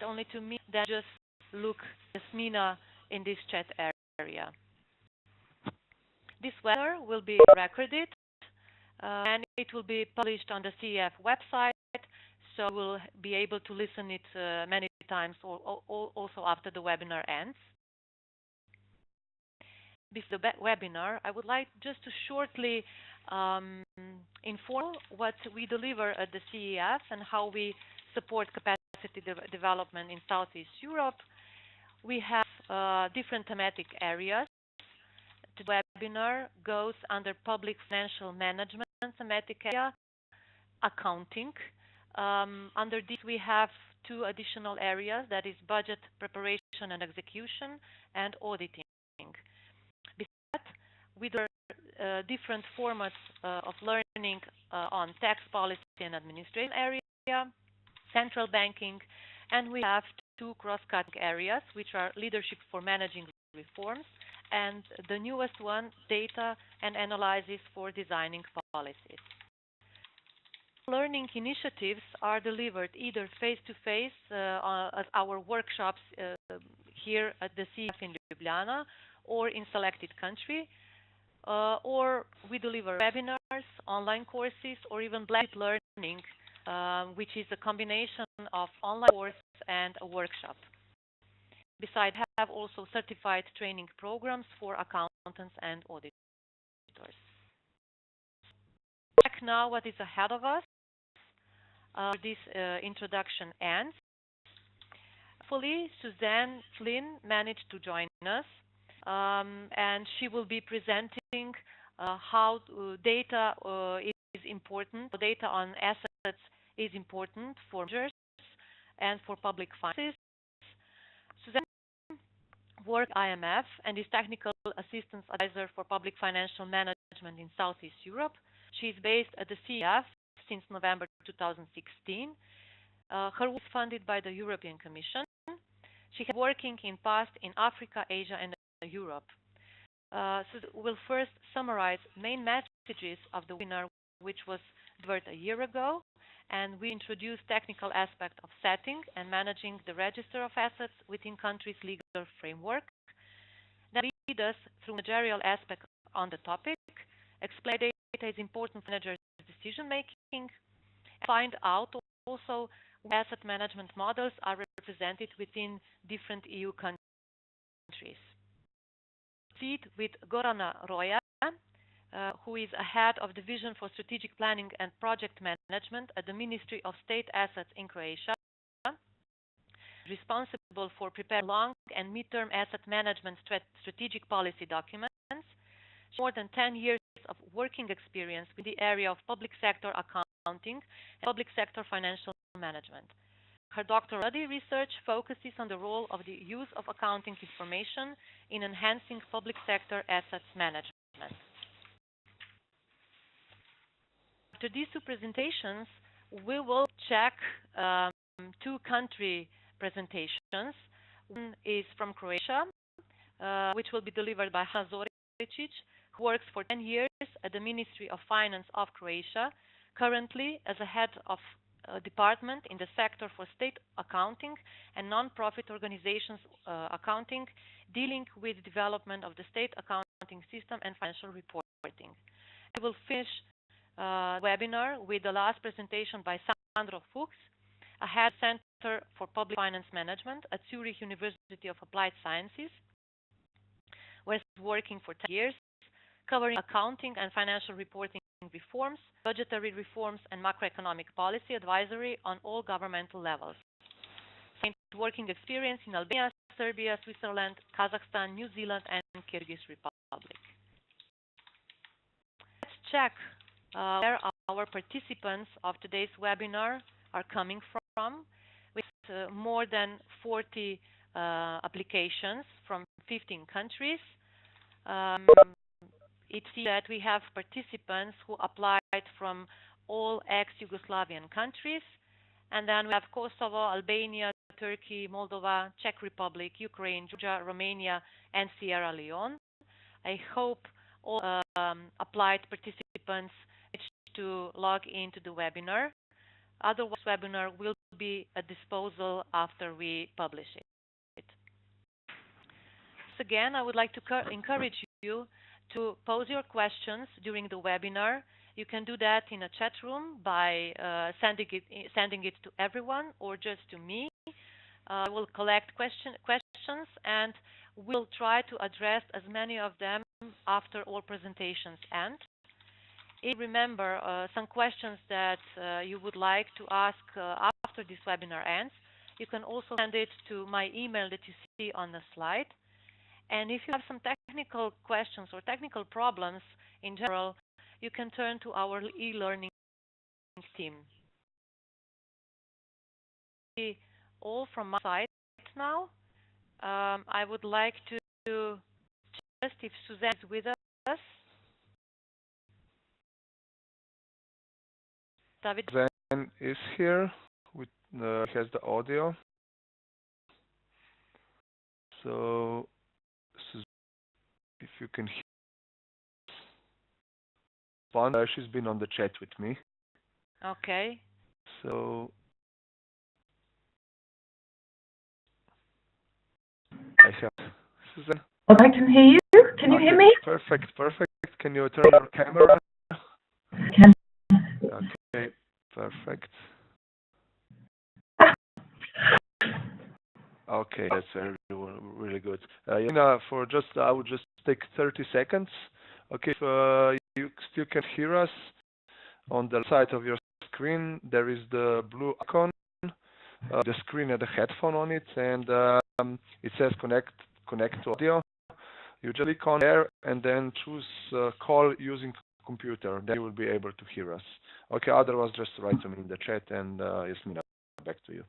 only to me, then just look Yasmina in this chat area. This webinar will be recorded and it will be published on the CEF website, so we'll be able to listen it many times also after the webinar ends. Before the webinar, I would like just to shortly inform what we deliver at the CEF and how we support capacity development in Southeast Europe. We have different thematic areas. The webinar goes under public financial management thematic area, accounting. Under this, we have two additional areas, that is budget preparation and execution and auditing. Besides that, we do different formats of learning on tax policy and administration area, central banking, and we have two cross-cutting areas, which are leadership for managing reforms, and the newest one, data and analysis for designing policies. Learning initiatives are delivered either face-to-face at our workshops here at the CEF in Ljubljana or in selected country, or we deliver webinars, online courses, or even blended learning, which is a combination of online course and a workshop. Besides, have also certified training programs for accountants and auditors. Check now what is ahead of us. This introduction ends. Hopefully, Suzanne Flynn managed to join us, and she will be presenting how data is important. Data on assets is important for managers and for public finances. Suzanne worked at IMF and is technical assistance advisor for public financial management in Southeast Europe. She is based at the CEF since November 2016. Her work is funded by the European Commission. She has been working in past in Africa, Asia, and Europe. So we'll first summarize main messages of the webinar, which was delivered a year ago, and we introduce technical aspect of setting and managing the register of assets within country's legal framework. Then lead us through managerial aspect on the topic, explain data is important for managers' decision making, find out also what asset management models are represented within different EU countries. Proceed with Gorana Roya, who is a head of Division for Strategic Planning and Project Management at the Ministry of State Assets in Croatia, responsible for preparing long and mid-term asset management strategic policy documents. More than 10 years of working experience in the area of public sector accounting and public sector financial management. Her doctoral research focuses on the role of the use of accounting information in enhancing public sector assets management. After these two presentations, we will check two country presentations. One is from Croatia, which will be delivered by Hanna Zoricic, who works for 10 years at the Ministry of Finance of Croatia, currently as a head of a department in the sector for state accounting and non-profit organizations accounting, dealing with development of the state accounting system and financial reporting. We will finish the webinar with the last presentation by Sandro Fuchs, a head Center for Public Finance Management at Zurich University of Applied Sciences, where he's working for 10 years, covering accounting and financial reporting reforms, budgetary reforms, and macroeconomic policy advisory on all governmental levels. Working experience in Albania, Serbia, Switzerland, Kazakhstan, New Zealand, and Kyrgyz Republic. Let's check where our participants of today's webinar are coming from, with more than 40 applications from 15 countries. It seems that we have participants who applied from all ex-Yugoslavian countries, and then we have Kosovo, Albania, Turkey, Moldova, Czech Republic, Ukraine, Georgia, Romania, and Sierra Leone. I hope all applied participants managed to log into the webinar. Otherwise, this webinar will be at disposal after we publish it. So again, I would like to encourage you to pose your questions during the webinar. You can do that in a chat room by sending it to everyone or just to me. I will collect questions and we'll try to address as many of them after all presentations end. Remember, some questions that you would like to ask after this webinar ends, you can also send it to my email that you see on the slide. And if you have some technical questions or technical problems in general, you can turn to our e-learning team. All from my side now. I would like to just if Suzanne is with us. David. Suzanne is here. Has the audio. So, if you can hear, she's been on the chat with me. Okay. So, I have Suzanne. Oh, I can hear you. Can you hear me? Perfect. Can you turn your camera? I can. Okay, perfect. Okay, that's really good. For just, I would just take 30 seconds. Okay, if you still can hear us, on the side of your screen, there is the blue icon. The screen had a headphone on it, and it says connect to audio. You just click on there and then choose call using computer. Then you will be able to hear us. Okay, otherwise just write to me in the chat, and Yasmina, back to you.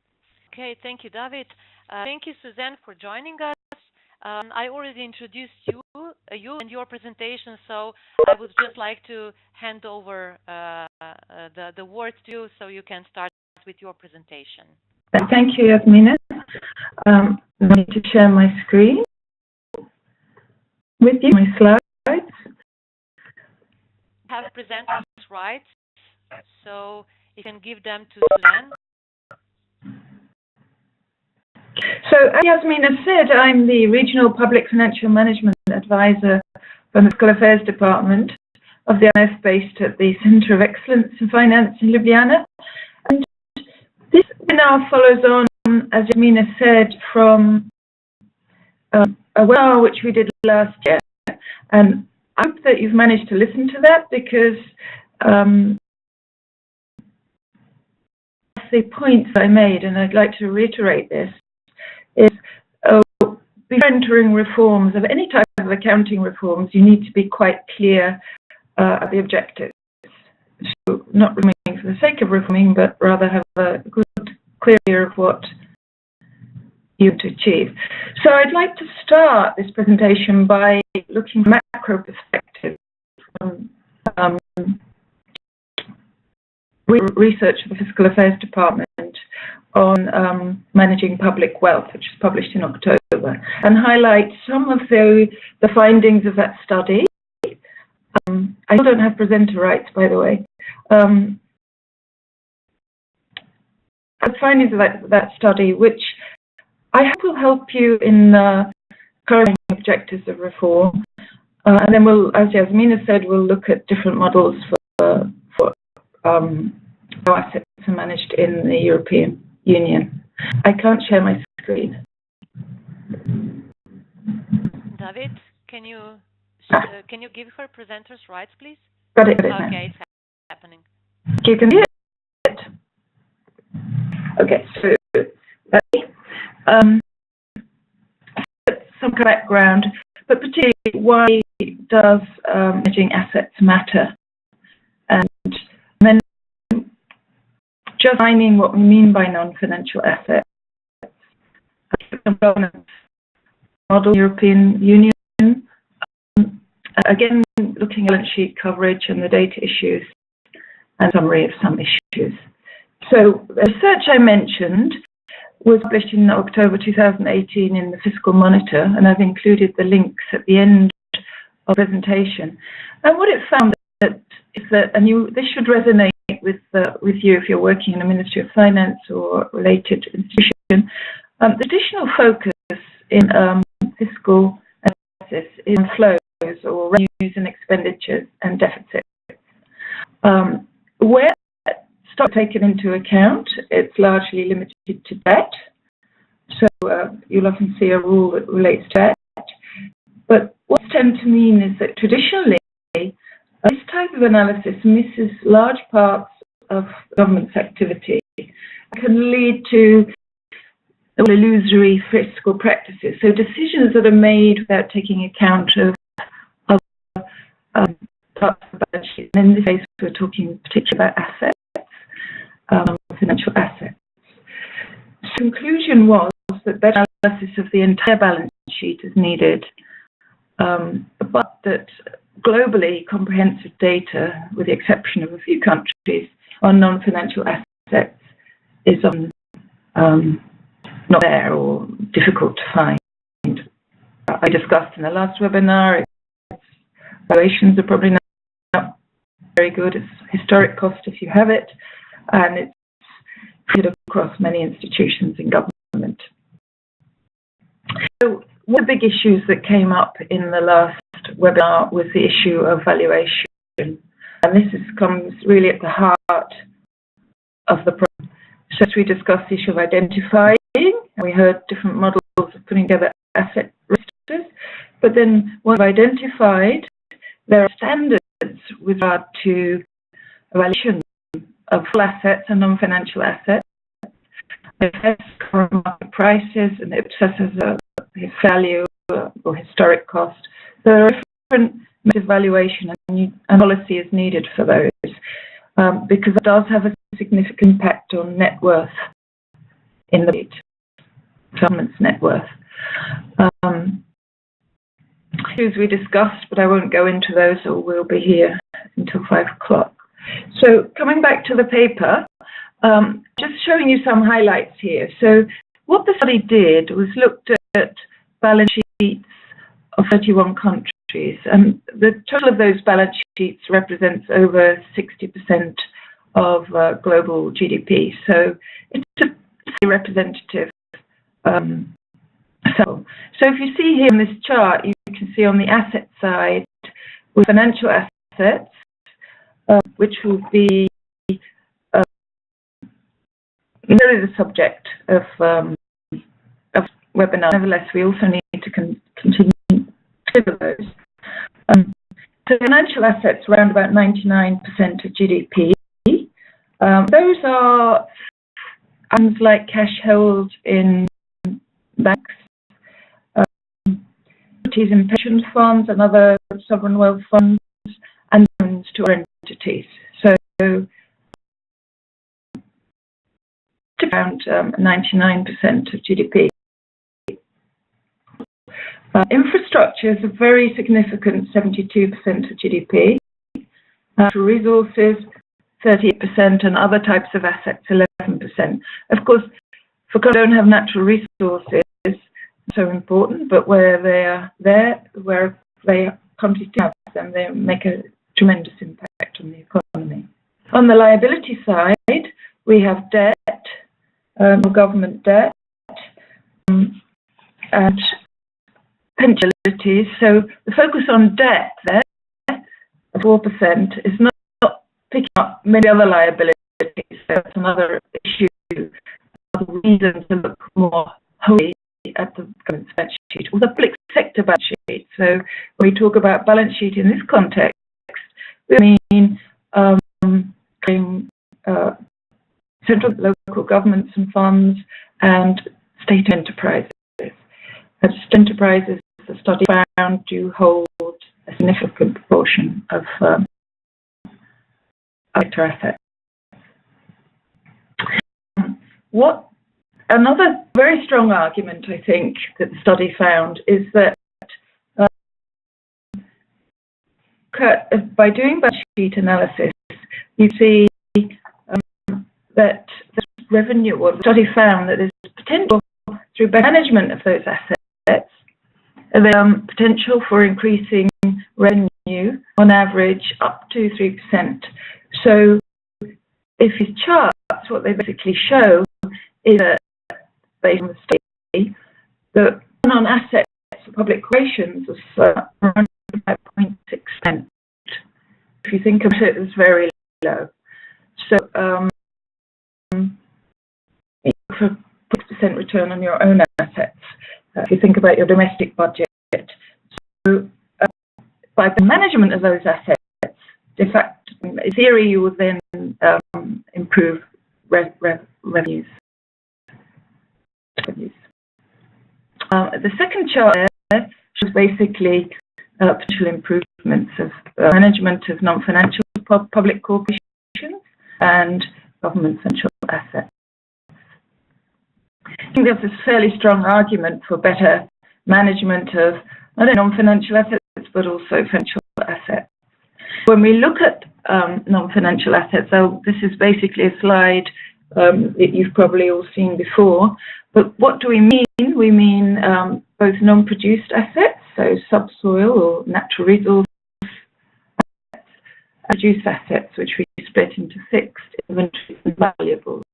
Okay, thank you, David. Thank you, Suzanne, for joining us. I already introduced you and your presentation, so I would just like to hand over the word to you so you can start with your presentation. Thank you, Yasmina. I need to share my screen with you, my slides. Have presenters' rights, so you can give them to Suzanne. So, as Yasmina said, I'm the Regional Public Financial Management Advisor from the Fiscal Affairs Department of the IMF based at the Centre of Excellence in Finance in Ljubljana. And this webinar follows on, as Yasmina said, from a webinar which we did last year. And I hope that you've managed to listen to that, because the points I made, and I'd like to reiterate this, is before entering reforms of any type of accounting reforms, you need to be quite clear at the objectives. So not reforming for the sake of reforming, but rather have a good, clear idea of what you want to achieve. So I'd like to start this presentation by looking from a macro perspective from research of the Fiscal Affairs Department on managing public wealth, which was published in October, and highlight some of the findings of that study. I still don't have presenter rights, by the way. The findings of that study, which I hope will help you in current objectives of reform. And then we'll, as Yasmina said, we'll look at different models for how assets are managed in the European Union. I can't share my screen. David, can you give her presenter's rights, please? Got it. Okay, it's happening. You can hear it. Okay, so some background, but particularly why does managing assets matter? And then just defining what we mean by non-financial assets. Governance model, European Union. Again, looking at balance sheet coverage and the data issues and summary of some issues. So the research I mentioned was published in October 2018 in the Fiscal Monitor, and I've included the links at the end of the presentation. And what it found is that, and this should resonate with you if you're working in a Ministry of Finance or related institution. The additional focus in fiscal analysis is on flows or revenues and expenditures and deficits. Where stock taken into account, it's largely limited to debt. So you'll often see a rule that relates to debt. But what it tends to mean is that traditionally, this type of analysis misses large parts of government's activity. It can lead to illusory fiscal practices. So decisions that are made without taking account of other parts of the balance sheet. And in this case, we're talking particularly about assets, financial assets. The conclusion was that better analysis of the entire balance sheet is needed, but that globally comprehensive data, with the exception of a few countries, on non-financial assets is not there or difficult to find. I discussed in the last webinar, valuations are probably not very good. It's historic cost if you have it, and it's spread across many institutions in government. So one of the big issues that came up in the last webinar was the issue of valuation. And this comes really at the heart of the problem. So as we discussed the issue of identifying, and we heard different models of putting together asset registers, but then once identified, there are standards with regard to evaluation of full assets and non-financial assets. It assesses current market prices and it assesses value or historic cost. There are different methods of valuation and policy is needed for those because it does have a significant impact on net worth in the government's net worth. Issues we discussed, but I won't go into those or we'll be here until 5 o'clock. So coming back to the paper, just showing you some highlights here. So what the study did was looked at balance sheets of 31 countries, and the total of those balance sheets represents over 60% of global GDP. So it's a representative sample. So if you see here in this chart, you can see on the asset side with financial assets, which will be really the subject of webinar. Nevertheless, we also need to continue to consider those. So financial assets, around about 99% of GDP. Those are items like cash held in banks, equities in pension funds and other sovereign wealth funds, and loans to entities. So around 99% of GDP. Infrastructure is a very significant 72% of GDP. Natural resources, 38%, and other types of assets, 11%. Of course, for countries that don't have natural resources, so important, but where they are there, where they countries do have them, they make a tremendous impact on the economy. On the liability side, we have debt, government debt, and pension liabilities. So the focus on debt there, 4%, is not picking up many other liabilities. So that's another issue, another reason to look more wholly at the government's balance sheet or the public sector balance sheet. So when we talk about balance sheet in this context, we mean central local governments and funds and state enterprises. As enterprises, the study found do hold a significant proportion of sector assets. Another very strong argument, I think, that the study found is that by doing balance sheet analysis, you see that the revenue, or the study found that there's potential through management of those assets, potential for increasing revenue on average up to 3%. So if these charts, what they basically show is that, based on the study, the return on assets for public corporations was around 5.6%. If you think of it, it's very low. So, for 6% return on your own assets, if you think about your domestic budget. So, by the management of those assets, in fact, in theory, you would then improve revenues. The second chart there shows basically potential improvements of management of non-financial public corporations and government central assets. I think there's a fairly strong argument for better management of not only non-financial assets but also financial assets. When we look at non-financial assets, this is basically a slide that you've probably all seen before. But what do we mean? We mean both non-produced assets, so subsoil or natural resource assets, and produced assets, which we split into fixed, inventories, and valuables.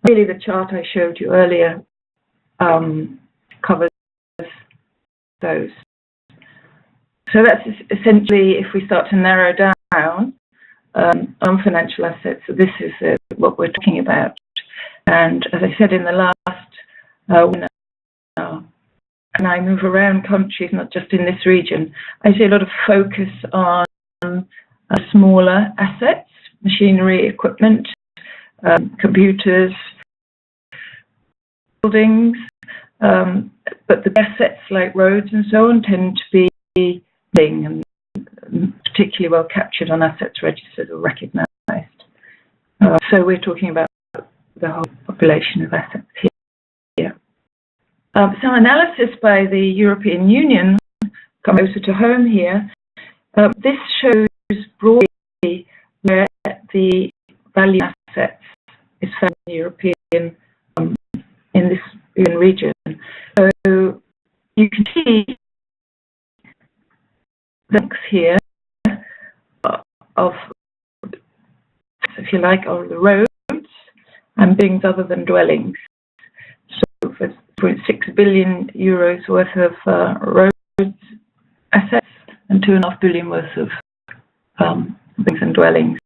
Really, the chart I showed you earlier covers those. So that's essentially, if we start to narrow down non-financial assets, so this is what we're talking about. And as I said in the last webinar, and I move around countries, not just in this region, I see a lot of focus on smaller assets, machinery, equipment, computers, buildings, but the assets like roads and so on tend to be and particularly well captured on assets registered or recognised. So we're talking about the whole population of assets here. Some analysis by the European Union, come closer to home here, this shows broadly where the value of assets is found in the European, in this region. So you can see links here of, if you like, of the roads and things other than dwellings. So for 0.6 billion euros worth of roads assets and 2.5 billion worth of things and dwellings.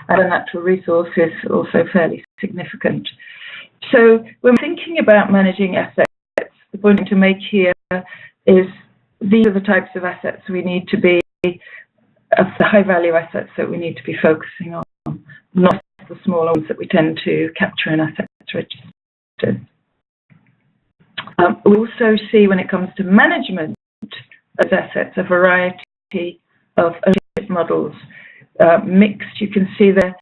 And the natural resources also fairly significant. So when thinking about managing assets, the point to make here is these are the types of assets we need to be, of the high value assets that we need to be focusing on, not the smaller ones that we tend to capture in assets registers. We also see when it comes to management of assets, a variety of ownership models. Mixed, you can see there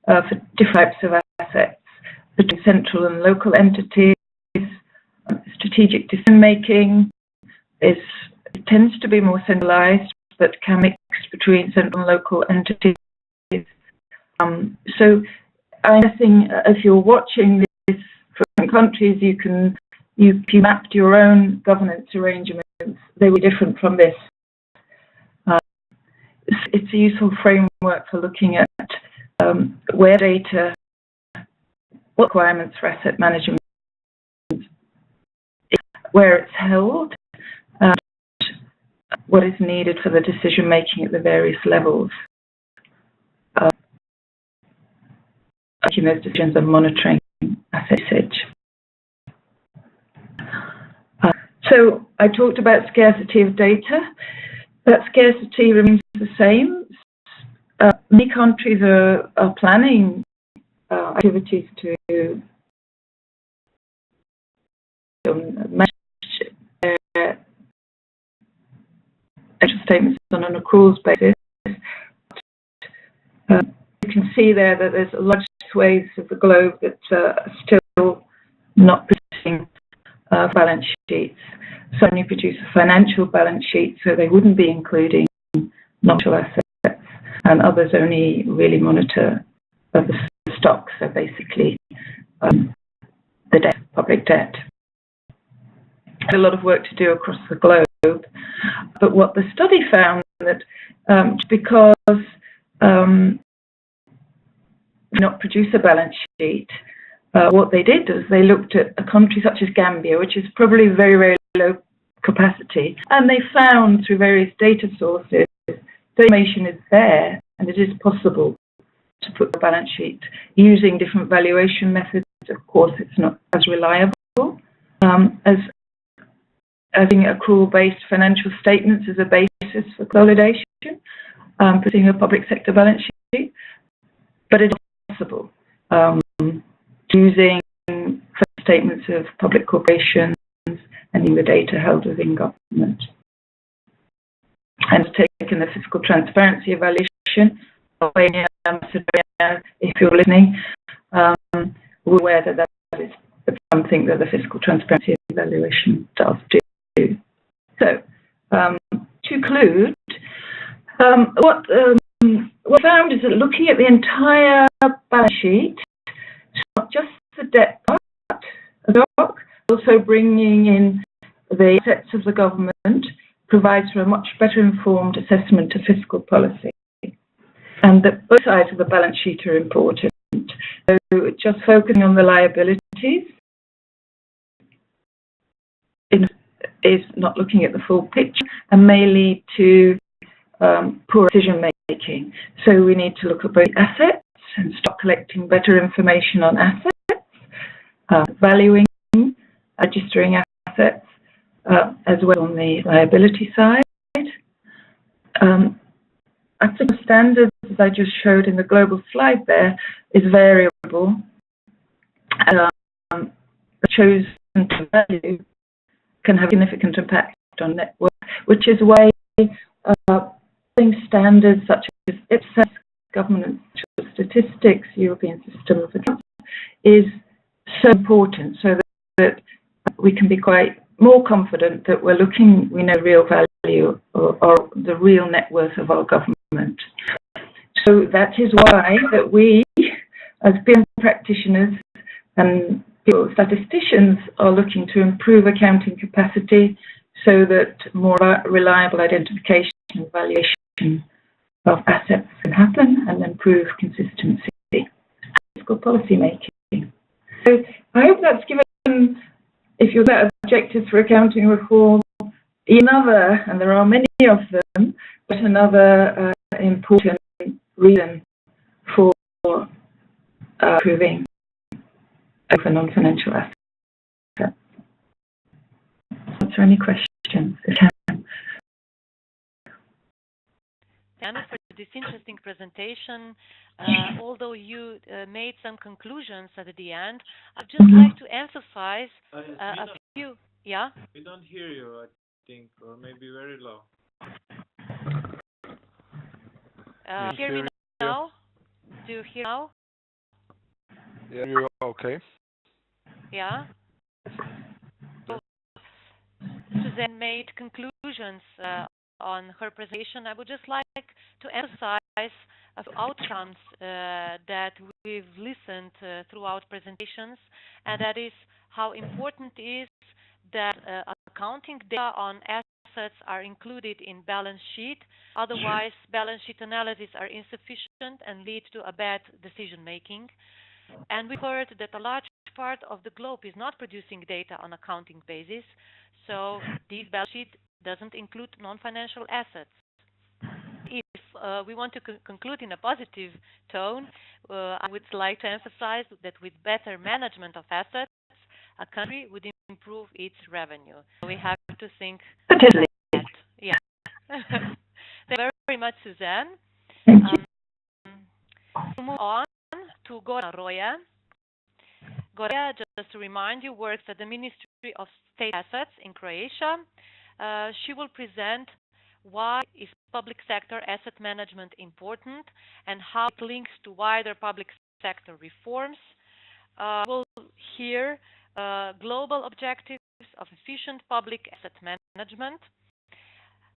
for different types of assets, between central and local entities. Strategic decision making tends to be more centralized, but can mix between central and local entities. So I think if you're watching this from countries, if you mapped your own governance arrangements, they were different from this. It's a useful framework for looking at where data, what requirements for asset management, where it's held, and what is needed for the decision making at the various levels. Making those decisions and monitoring asset usage. So I talked about scarcity of data. That scarcity remains the same. Many countries are planning activities to manage their statements on an accruals basis. You can see there that there's large swathes of the globe that are still not producing balance sheets. Some only produce a financial balance sheet, so they wouldn't be including non-financial assets, and others only really monitor the stocks, so basically the debt, public debt. There's a lot of work to do across the globe, but what the study found that because not produce a balance sheet, what they did was they looked at a country such as Gambia, which is probably very, very low capacity, and they found through various data sources the information is there and it is possible to put a balance sheet using different valuation methods. Of course, it's not as reliable as having accrual-based financial statements as a basis for consolidation, putting a public sector balance sheet, but it is possible using statements of public corporations and in the data held within government. And taken the fiscal transparency evaluation, if you're listening, we're aware that that is something that the fiscal transparency evaluation does do. So, to conclude, what we found is that looking at the entire balance sheet, not just the debt part of the stock, also bringing in the assets of the government, provides for a much better informed assessment of fiscal policy. And that both sides of the balance sheet are important. So just focusing on the liabilities is not looking at the full picture and may lead to poor decision making. So we need to look at both assets and start collecting better information on assets, valuing, registering assets, as well on the liability side. I think the standards, as I just showed in the global slide there, is variable. The chosen value can have significant impact on net worth, which is why standards such as IPSAS, Government Statistics, European System of Accounts, is so important, so that we can be quite more confident that we know real value or the real net worth of our government. So that is why that we, as business practitioners and statisticians, are looking to improve accounting capacity so that more reliable identification and valuation of assets can happen and improve consistency in fiscal policy making. So I hope that's given, if you're about objectives for accounting reform, another, and there are many of them, but another important reason for improving over non-financial assets. Answer any questions? Anna, for this interesting presentation. Although you made some conclusions at the end, I'd just like to emphasize a few. Yeah? We don't hear you, I think, or maybe very low. Hear me now? Do you hear now? Yeah, you're okay. Yeah? So, Suzanne made conclusions on her presentation. I would just like to emphasize of outcomes that we've listened throughout presentations, and that is how important it is that accounting data on assets are included in balance sheet. Otherwise, balance sheet analyses are insufficient and lead to a bad decision making. And we've heard that a large part of the globe is not producing data on accounting basis, so this balance sheet doesn't include non-financial assets. If we want to conclude in a positive tone, I would like to emphasize that with better management of assets, a country would improve its revenue. We have to think about that. Yeah. Thank you very much, Suzanne. To move on to Goran Roya. Goran, just to remind you, works at the Ministry of State Assets in Croatia. She will present why is public sector asset management important and how it links to wider public sector reforms. We'll hear global objectives of efficient public asset management,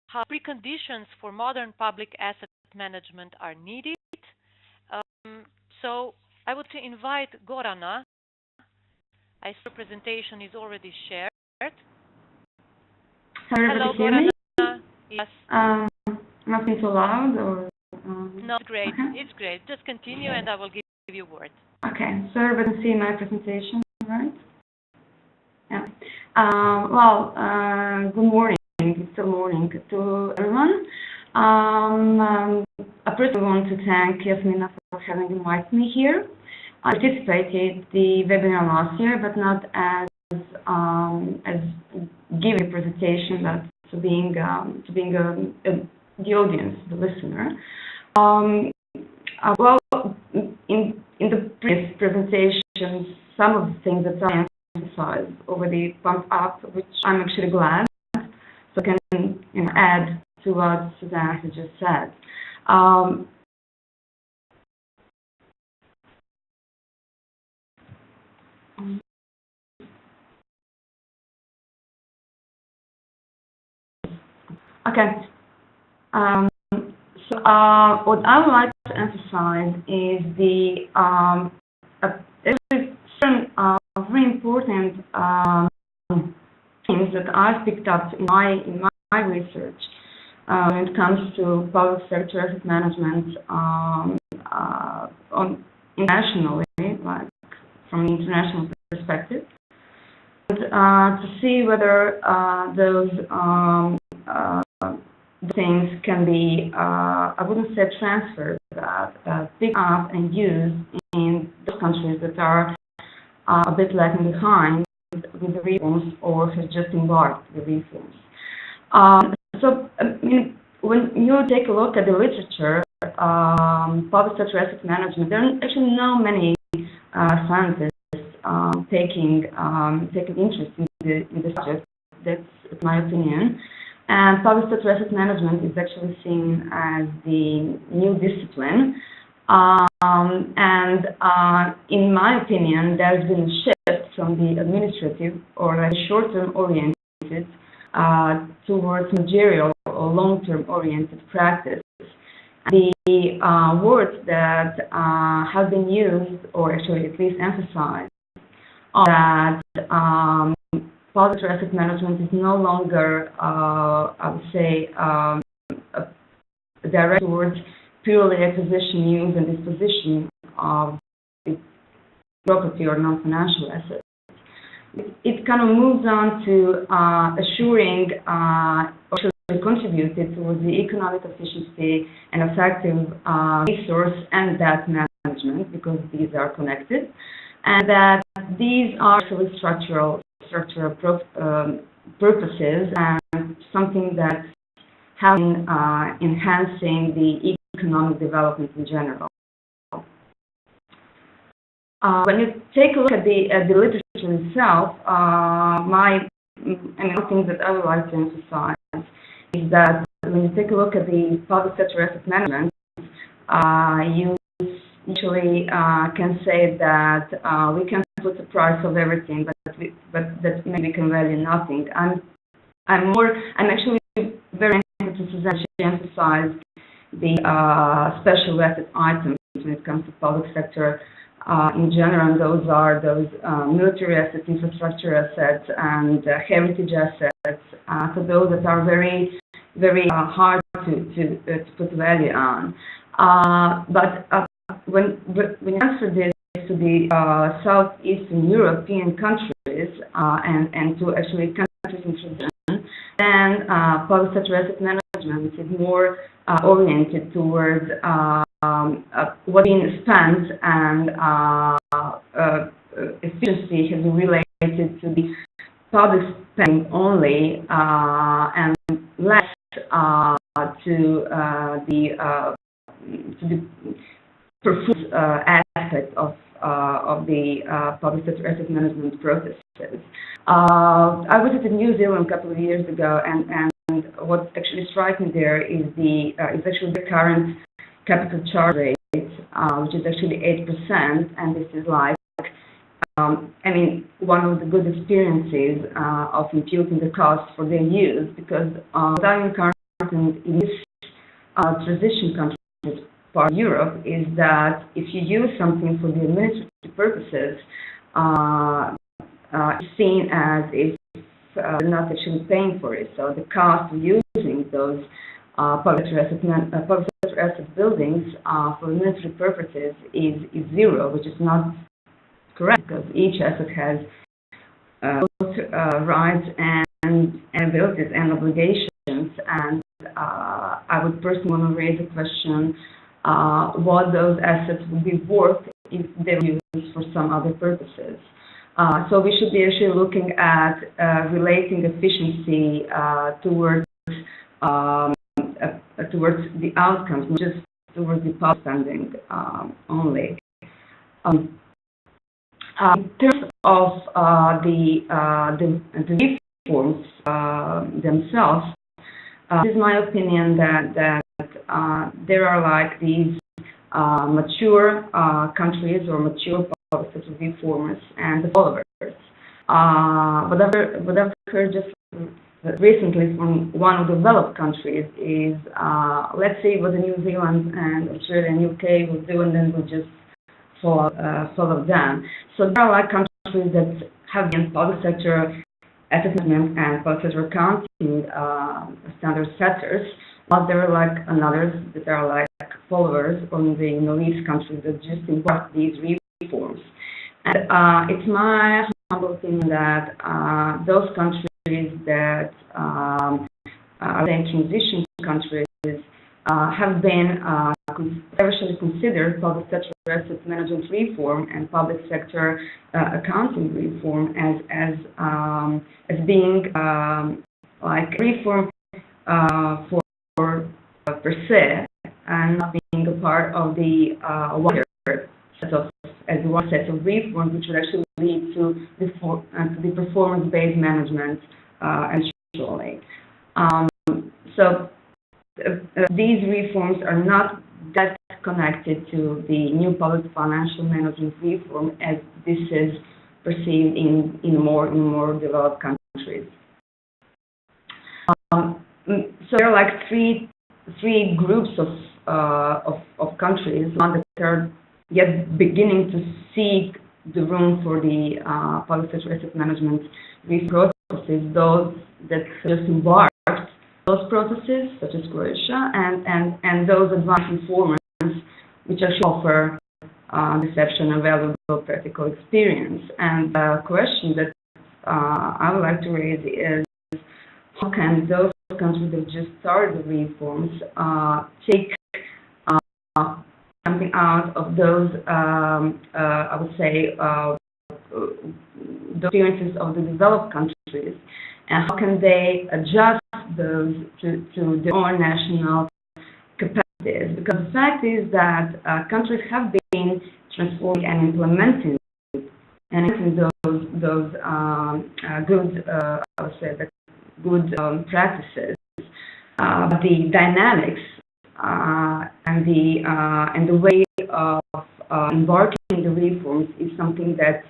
how preconditions for modern public asset management are needed. So I would invite Gorana. I see the presentation is already shared. Hello, Gorana. Yes. Must be too loud or? No, great. It's great. Just continue, and I will give give you a word. Okay, so everybody can see my presentation, right? Yeah. Good morning. It's still morning to everyone. I first want to thank Yasmina for having invited me here. I participated the webinar last year, but not as giving a presentation, but to being the audience, the listener. In the previous presentations, some of the things that I emphasized over the pump up, which I'm actually glad, so I can add to what Suzanne has just said. Okay. What I would like to emphasize is the very important things that I've picked up in my research when it comes to public sector asset management internationally, like from an international perspective, and, to see whether those things can be, I wouldn't say transferred, but picked up and used in those countries that are a bit lagging behind with the reforms or have just embarked the reforms. When you take a look at the literature, public sector asset management, there are actually not many scientists taking interest in the subject. That's my opinion. And public sector asset management is actually seen as the new discipline. In my opinion, there's been a shift from the administrative or like short-term oriented towards managerial or long-term oriented practice. The words that have been used, or actually at least emphasized, are that public sector asset management is no longer, I would say, direct towards purely acquisition, use, and disposition of the property or non-financial assets. It kind of moves on to assuring or contributed towards the economic efficiency and effective resource and debt management, because these are connected, and that these are actually structural purposes and something that's helping enhancing the economic development in general. When you take a look at the literature itself, one thing that I would like to emphasize is that when you take a look at the public sector asset management, you usually can say that we can put the price of everything, but that maybe can value nothing. I'm actually very interested to emphasize the special asset items when it comes to public sector in general, and those are those military assets, infrastructure assets, and heritage assets. So those that are very, very hard to put value on. But when you transfer this to the Southeastern European countries and to actually countries in transition, then public sector asset management is more oriented towards what's being spent, and efficiency has been related to the public spending only and less to the performance aspect of the public sector asset management processes. I visited New Zealand a couple of years ago, and what actually struck me there is actually the current capital charge rate, which is actually 8%, and this is like, one of the good experiences of imputing the cost for their use, because what I'm encouraging in this transition countries part of Europe is that if you use something for the administrative purposes, it's seen as if you're not actually paying for it. So the cost of using those public sector asset buildings for military purposes is zero, which is not correct, because each asset has both rights and abilities and obligations. And I would personally want to raise a question what those assets would be worth if they were used for some other purposes. So we should be actually looking at relating efficiency towards the outcomes, not just towards the public spending only. In terms of the reforms themselves, it is my opinion that there are like these mature countries or mature public sector reformers and the followers. What I've heard just recently from one of the developed countries is, let's see what the New Zealand and Australia and UK will do, and then we'll just follow them. So there are like countries that have been public sector asset management and public sector accounting standard setters, but there are like others that are like followers on the Middle East countries that just embark these reforms. And it's my humble opinion that those countries that are then transition countries have been especially considered public sector asset management reform and public sector accounting reform as being like reform for per se, and not being a part of the wider set of one set of reforms, which would actually lead to the performance-based management eventually. So these reforms are not that connected to the new public financial management reform as this is perceived in more developed countries. So there are like three groups of countries, one that are yet beginning to seek the room for the public sector asset management reform processes, those that just embarked those processes, such as Croatia, and those advanced reformers, which actually offer reception and valuable practical experience. And the question that I would like to raise is, how can those countries that just started the reforms take something out of those, I would say, the experiences of the developed countries, and how can they adjust those to their own national capacities? Because the fact is that countries have been transforming and implementing those good, I would say, the good practices. But the dynamics and the way of embarking the reforms is something that's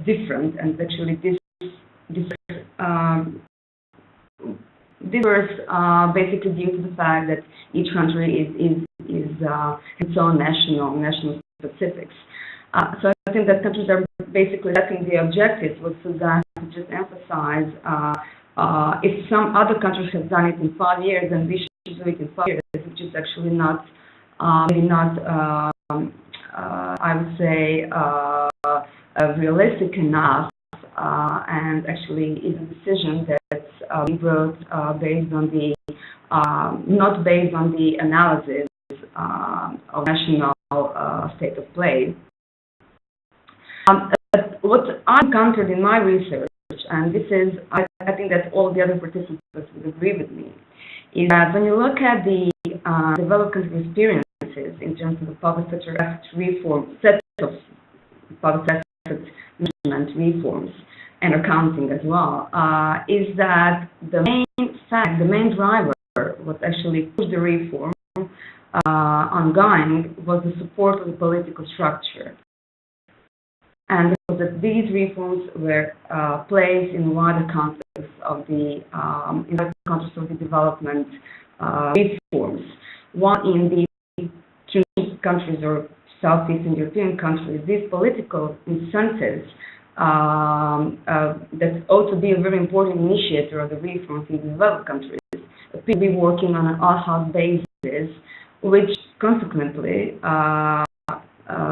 different, and actually this differs basically due to the fact that each country is its own national specifics. So I think that countries are basically setting the objectives with Suzanne to just emphasize if some other countries have done it in 5 years, then we should do it in 5 years, which is actually not, maybe not, I would say, realistic enough, and actually is a decision that we wrote based on the, not based on the analysis of national state of play. What I encountered in my research, and this is, I think that all the other participants would agree with me, is that when you look at the developed country experiences in terms of the public sector asset reform, set of public asset management reforms and accounting as well, is that the main driver, what actually pushed the reform ongoing, was the support of the political structure. And that these reforms were placed in wider context of the development reforms. One in the transition countries or Southeastern European countries, these political incentives that ought to be a very important initiator of the reforms in the developed countries people be working on an ad hoc basis, which consequently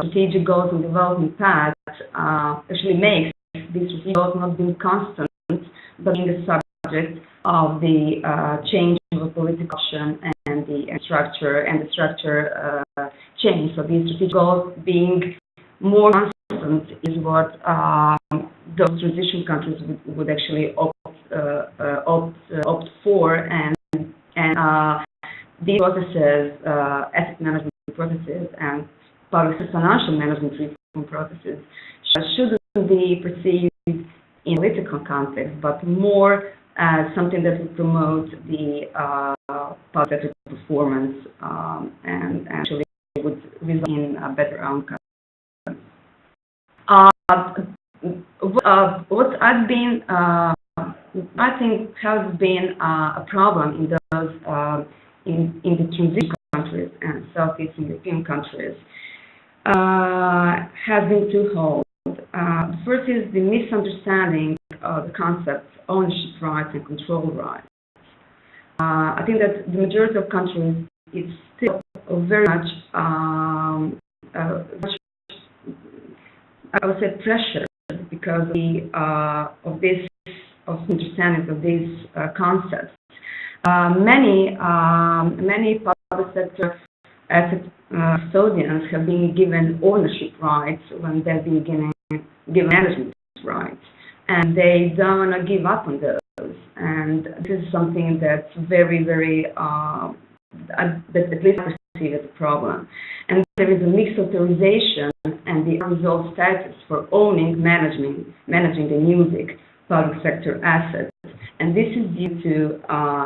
strategic goals and development paths actually makes these strategic goals not being constant, but being the subject of the change of a political option and the structure change. So these strategic goals being more constant is what those transition countries would actually opt for, and these processes, asset management processes and public financial management reform processes, shouldn't be perceived in political context, but more as something that would promote the public sector performance and actually would result in a better outcome. What I've been, I think, has been a problem in those in the transition countries and Southeastern European countries has been twofold. The first is the misunderstanding of the concepts ownership rights and control rights. I think that the majority of countries is still very much, I would say, pressured because of this understanding of these concepts. Many public sector asset custodians have been given ownership rights when they've been given management rights, and they don't want to give up on those. And this is something that's very, very, that at least I perceive as a problem. And there is a mixed authorization and the unresolved status for owning, managing the music public sector assets. And this is due to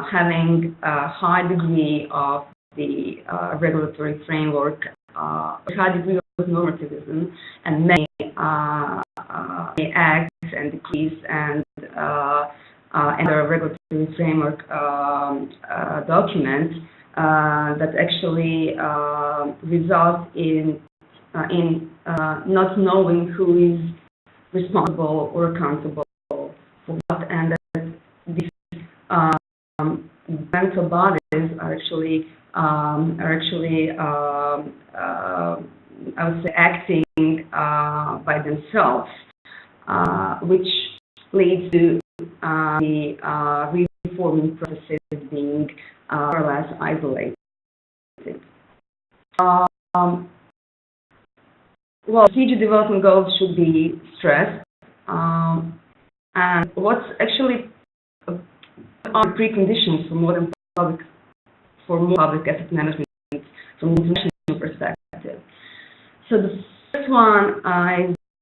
having a high degree of the regulatory framework, a high degree of normativism, and many acts and decrees and the regulatory framework documents that actually result in not knowing who is responsible or accountable for what, and that these governmental bodies are actually I would say acting by themselves, which leads to the reforming processes being more or less isolated. Well, strategic development goals should be stressed, and what's actually are preconditions for more public asset management from an international perspective. So the first one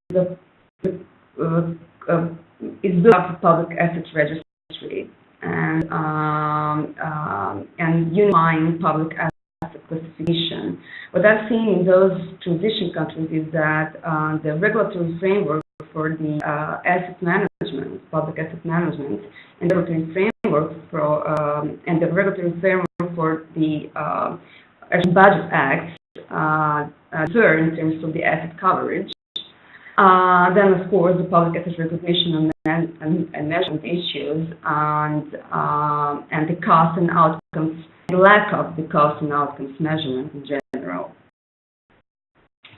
is build up a public assets registry and unifying public asset classification. What I've seen in those transition countries is that the regulatory framework for the asset management, public asset management, and the regulatory framework for for the Budget Act differ in terms of the asset coverage. Then, of course, the public asset recognition and measurement issues, and the cost and outcomes, the lack of the cost and outcomes measurement in general.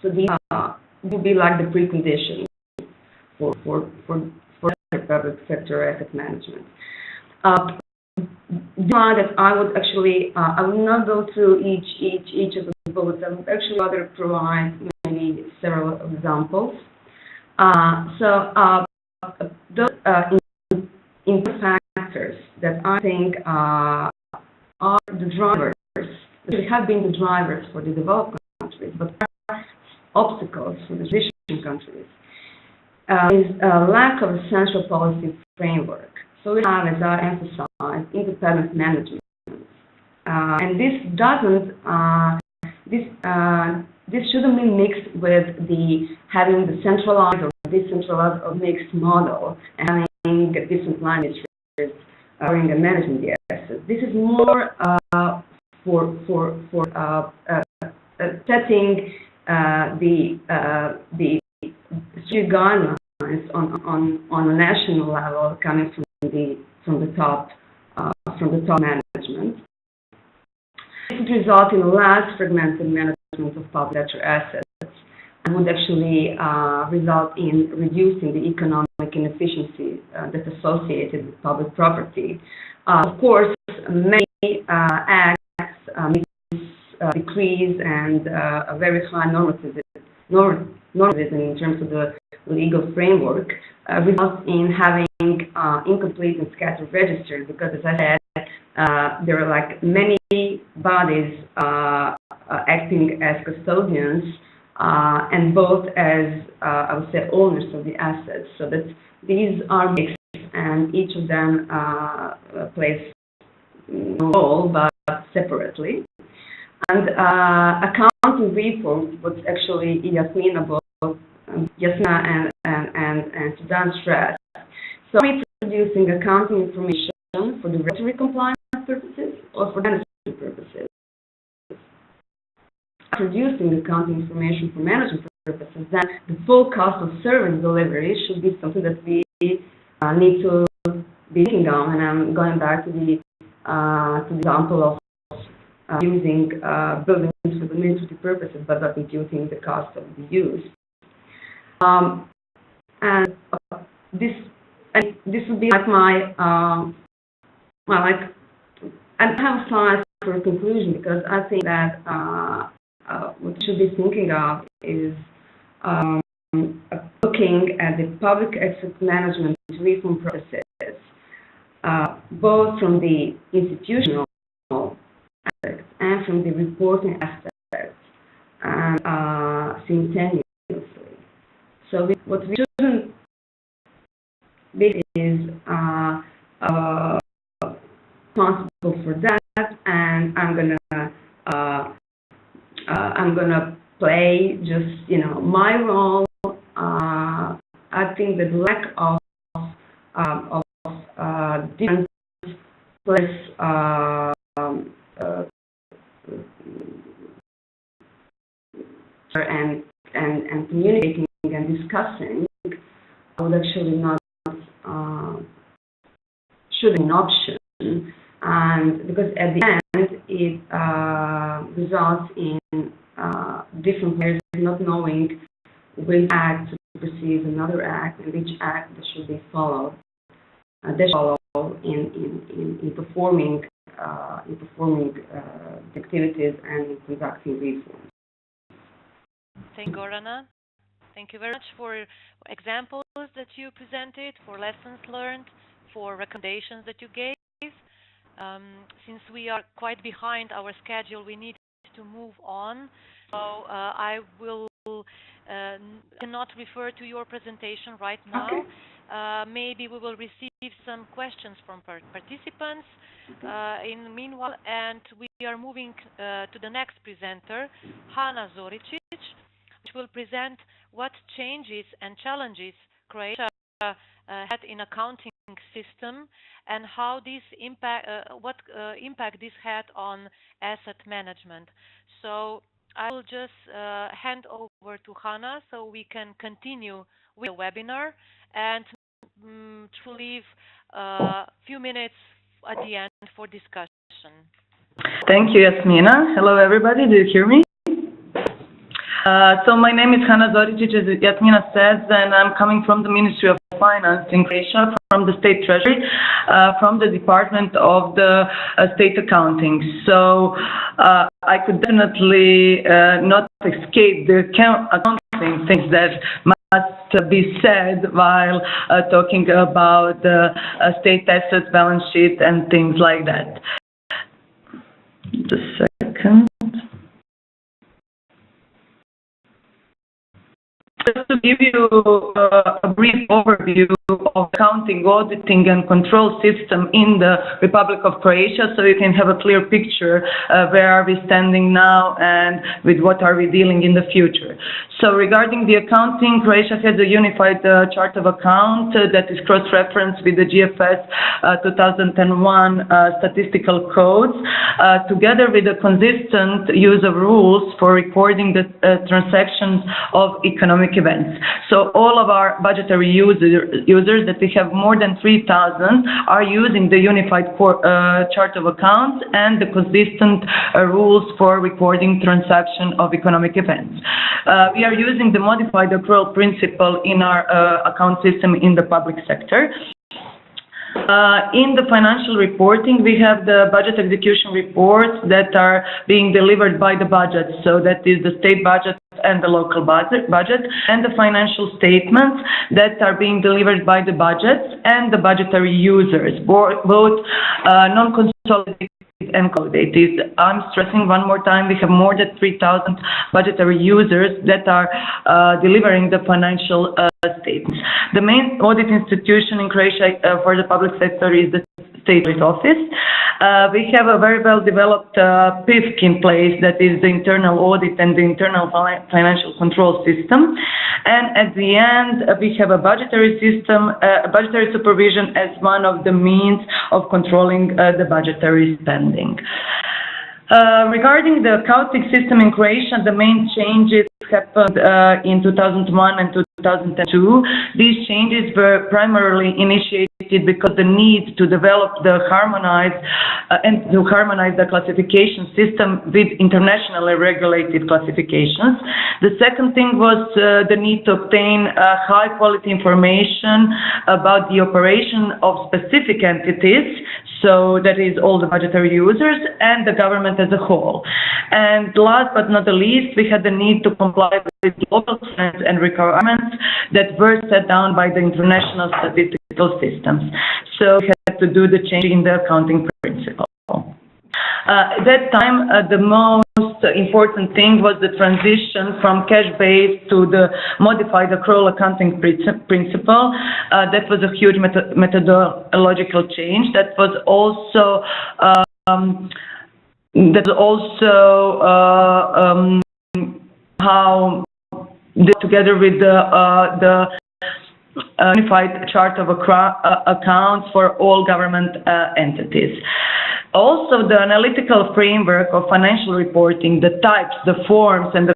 So these will be like the preconditions for public sector asset management. The one that I would actually, I will not go through each of the bullets. I would actually rather provide maybe several examples. Those input factors that I think are the drivers, that have been the drivers for the developed countries, but are obstacles for the transition countries, is a lack of a central policy framework. So we have, as I emphasized, independent management, and this doesn't. This shouldn't be mixed with having the centralized or decentralized or mixed model and having different line administrators running and managing the assets. This is more for setting the strategic guidelines on a national level coming from the top management. should result in less fragmented management of public sector assets and would actually result in reducing the economic inefficiency that's associated with public property. Of course, many acts, decrees, and a very high normativism in terms of the legal framework results in having incomplete and scattered registers, because, as I said, there are like many bodies acting as custodians and both as, I would say, owners of the assets. So that these are mixed, and each of them plays a role, but separately. And accounting reforms, what actually Yasmina and Sudan stressed. So are we producing accounting information for the regulatory compliance purposes or for management purposes? Producing accounting information for management purposes, then the full cost of service delivery should be something that we need to be thinking on. And I'm going back to the example of using buildings for administrative purposes, but not imputing the cost of the use. And this would be like my I have a slide for a conclusion, because I think that what we should be thinking of is looking at the public asset management reform processes, both from the institutional aspects and from the reporting aspects, and simultaneously. So what we shouldn't be is responsible for that, and I'm gonna play just my role. I think that lack of different place and communicating and discussing would actually not should be an option, and because at the end it results in different players not knowing which act to perceive another act and which act that should be followed. In performing the activities and in conducting reforms. Thank you, Gorana. Thank you very much for examples that you presented, for lessons learned, for recommendations that you gave. Since we are quite behind our schedule, we need to move on. So I will cannot refer to your presentation right now. Okay. Maybe we will receive some questions from participants in the meanwhile, and we are moving to the next presenter, Hana Zoricic, which will present what changes and challenges Croatia had in accounting system and how this what impact this had on asset management. So I will just hand over to Hana so we can continue with the webinar and to leave a few minutes at the end for discussion. Thank you, Yasmina. Hello, everybody. Do you hear me? So my name is Hana Zoricic, as Yasmina says, and I'm coming from the Ministry of Finance in Croatia, from the State Treasury, from the Department of the State Accounting. So I could definitely not escape the accounting things that must be said while talking about state assets, balance sheet, and things like that. Just a second. Just to give you a brief overview of accounting, auditing, and control system in the Republic of Croatia, so you can have a clear picture where are we standing now and with what are we dealing in the future. So regarding the accounting, Croatia has a unified chart of account that is cross-referenced with the GFS 2001 statistical codes, together with a consistent use of rules for recording the transactions of economic events. So all of our budgetary users users, that we have more than 3,000, are using the unified chart of accounts and the consistent rules for recording transaction of economic events. We are using the modified accrual principle in our account system in the public sector. In the financial reporting, we have the budget execution reports that are being delivered by the budget. So that is the state budget and the local budget, and the financial statements that are being delivered by the budgets and the budgetary users, both non-consolidated and consolidated. I'm stressing one more time, we have more than 3,000 budgetary users that are delivering the financial statements. The main audit institution in Croatia for the public sector is the State Audit Office. We have a very well developed PIFC in place, that is the internal audit and the internal financial control system. And at the end, we have a budgetary system, budgetary supervision as one of the means of controlling the budgetary spending. Regarding the accounting system in Croatia, the main changes happened in 2001 and 2002. These changes were primarily initiated because the need to develop the harmonized the classification system with internationally regulated classifications. The second thing was the need to obtain high quality information about the operation of specific entities, so that is all the budgetary users and the government as a whole. And last but not the least, we had the need to comply with global trends and requirements that were set down by the international statistical systems. So we had to do the change in the accounting principle. At that time, the most important thing was the transition from cash-based to the modified accrual accounting principle. That was a huge methodological change. That was also how, together with the unified chart of accounts for all government entities. Also, the analytical framework of financial reporting, the types, the forms, and the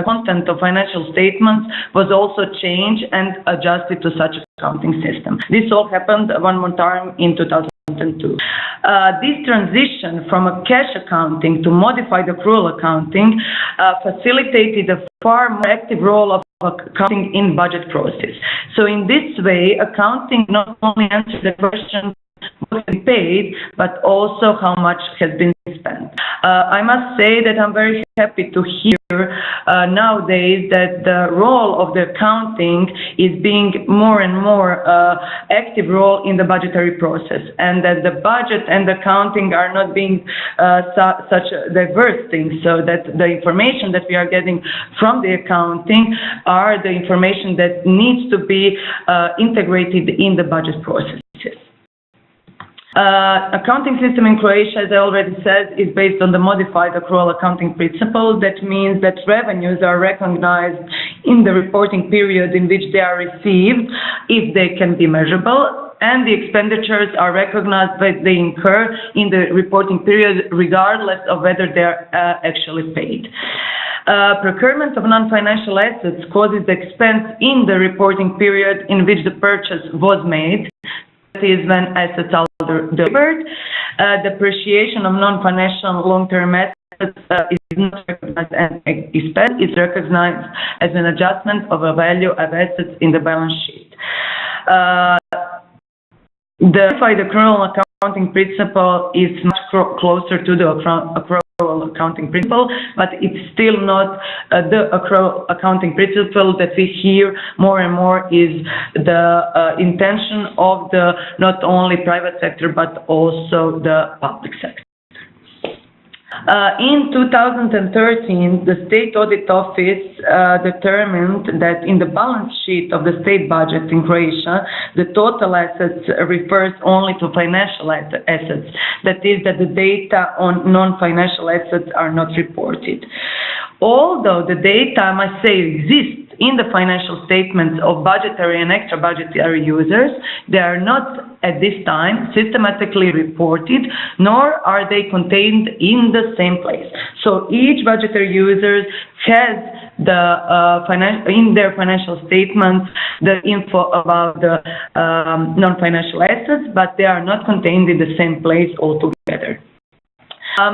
content of financial statements was also changed and adjusted to such accounting system. This all happened one more time in 2002. This transition from a cash accounting to modified accrual accounting facilitated a far more active role of accounting in budget process. So in this way, accounting not only answers the question what has been paid, but also how much has been spent. I must say that I'm very happy to hear nowadays that the role of the accounting is being more and more active role in the budgetary process, and that the budget and the accounting are not being such diverse things, so that the information that we are getting from the accounting are the information that needs to be integrated in the budget processes. Accounting system in Croatia, as I already said, is based on the modified accrual accounting principle. That means that revenues are recognized in the reporting period in which they are received, if they can be measurable, and the expenditures are recognized when they incur in the reporting period, regardless of whether they are actually paid. Procurement of non-financial assets causes the expense in the reporting period in which the purchase was made. That is when assets are delivered. Depreciation of non-financial long-term assets is not recognized as expense. It's recognized as an adjustment of a value of assets in the balance sheet. The modified accrual accounting principle is much closer to the accrual accounting principle, but it's still not the accrual accounting principle that we hear more and more is the intention of the not only private sector but also the public sector. In 2013, the State Audit Office determined that in the balance sheet of the state budget in Croatia, the total assets refers only to financial assets. That is, that the data on non-financial assets are not reported. Although the data, I must say, exists in the financial statements of budgetary and extra-budgetary users, they are not at this time systematically reported, nor are they contained in the same place. So each budgetary user has in their financial statements the info about the non-financial assets, but they are not contained in the same place altogether.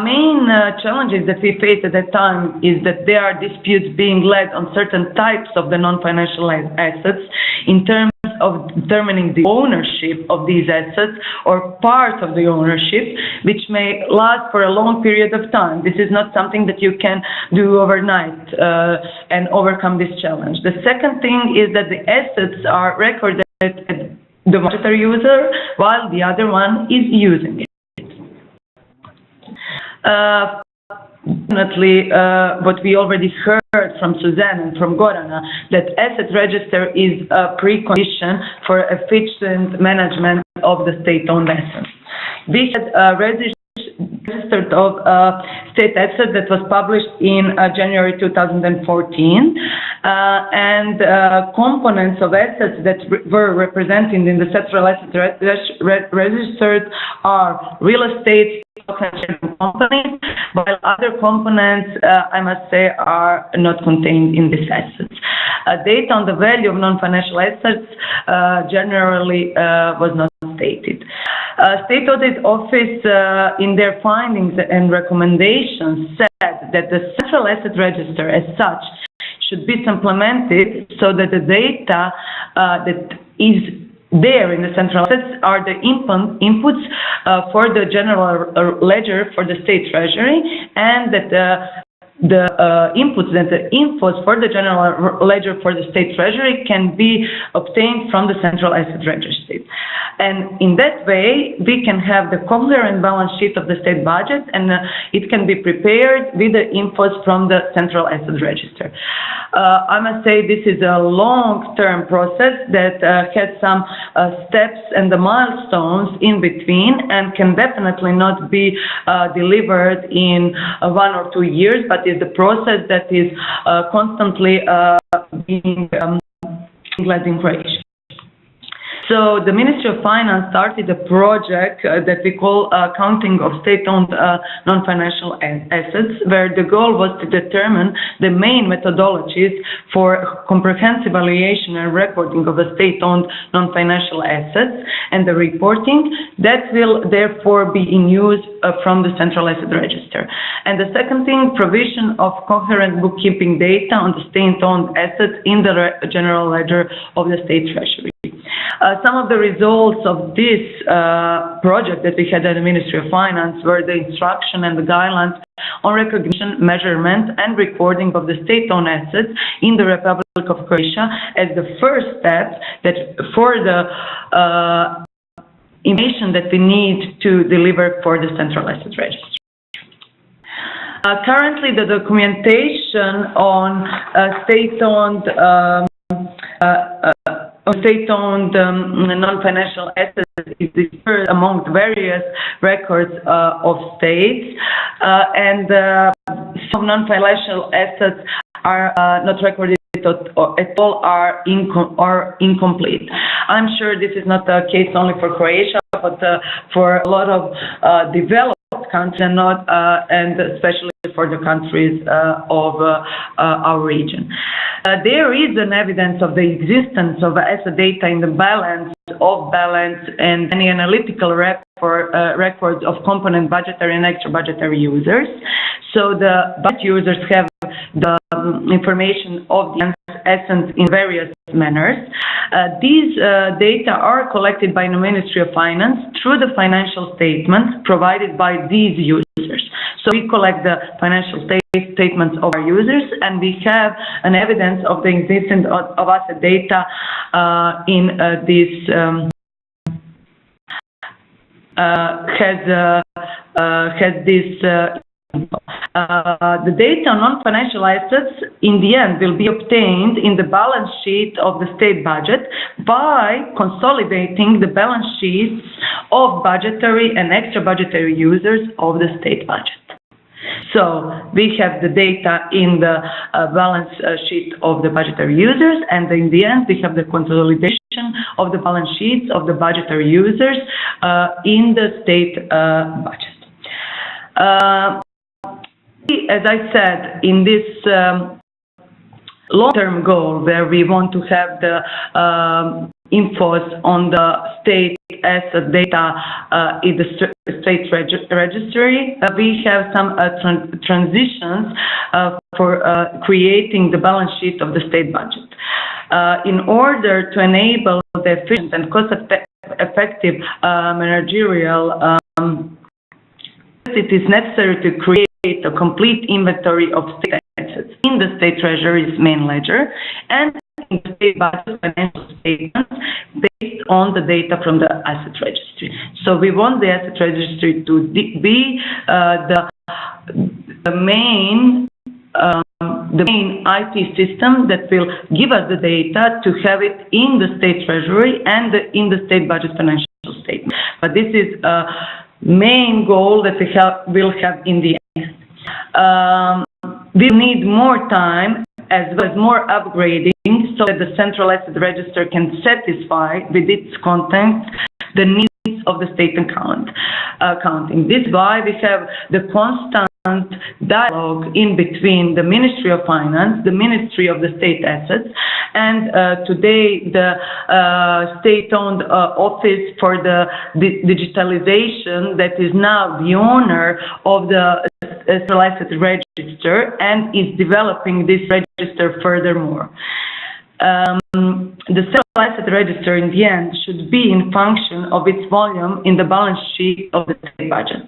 Main challenges that we faced at that time is that there are disputes being led on certain types of the non-financial assets in terms of determining the ownership of these assets or part of the ownership, which may last for a long period of time. This is not something that you can do overnight and overcome this challenge. The second thing is that the assets are recorded at the budgetary user while the other one is using it. Definitely, what we already heard from Suzanne and from Gorana, that asset register is a precondition for efficient management of the state-owned assets. We had a register of state assets that was published in January 2014, and components of assets that were represented in the central asset register are real estate, companies, while other components, I must say, are not contained in these assets. Data on the value of non-financial assets generally was not stated. State Audit Office, in their findings and recommendations, said that the central asset register as such should be supplemented so that the data that is there in the central assets are the inputs for the general ledger for the state treasury, and that the inputs and the infos for the general ledger for the state treasury can be obtained from the central asset register. And in that way, we can have the coherent balance sheet of the state budget, and it can be prepared with the infos from the central asset register. I must say this is a long-term process that has some steps and the milestones in between, and can definitely not be delivered in 1 or 2 years, but is the process that is constantly being led in Croatia. So the Ministry of Finance started a project that we call Counting of State-Owned Non-Financial Assets, where the goal was to determine the main methodologies for comprehensive valuation and recording of the state-owned non-financial assets, and the reporting that will therefore be in use from the Central Asset Register. And the second thing, provision of coherent bookkeeping data on the state-owned assets in the general ledger of the State Treasury. Some of the results of this project that we had at the Ministry of Finance were the instruction and the guidelines on recognition, measurement, and recording of the state-owned assets in the Republic of Croatia as the first step for the information that we need to deliver for the Central Asset Register. Currently, the documentation on state-owned non-financial assets is dispersed among various records of states, and some non-financial assets are not recorded at all, are incomplete. I'm sure this is not the case only for Croatia, but for a lot of developed countries, and especially for the countries of our region. There is an evidence of the existence of asset data in the balance, off-balance, and any analytical records of component budgetary and extra budgetary users. So the budget users have the information of the assets in various manners. These data are collected by the Ministry of Finance through the financial statements provided by these users. So we collect the financial statements of our users, and we have an evidence of the existence of asset data in this the data on non-financial assets in the end will be obtained in the balance sheet of the state budget by consolidating the balance sheets of budgetary and extra budgetary users of the state budget. So we have the data in the balance sheet of the budgetary users, and in the end we have the consolidation of the balance sheets of the budgetary users in the state budget. As I said, in this long-term goal where we want to have the infos on the state asset data in the state registry. We have some transitions for creating the balance sheet of the state budget. In order to enable the efficient and cost-effective managerial, it is necessary to create a complete inventory of state assets in the state treasury's main ledger and in the state budget financial statements based on the data from the asset registry. So we want the asset registry to be the main IT system that will give us the data to have it in the state treasury and in the state budget financial statement. But this is a main goal that we will have in the end. We need more time as well as more upgrading so that the central asset register can satisfy with its content the needs of the state accounting. This is why we have the constant dialogue in between the Ministry of Finance, the Ministry of the State Assets, and today the state-owned Office for the Digitalization that is now the owner of the Central Asset Register and is developing this register furthermore. The Central Asset Register in the end should be in function of its volume in the balance sheet of the state budget.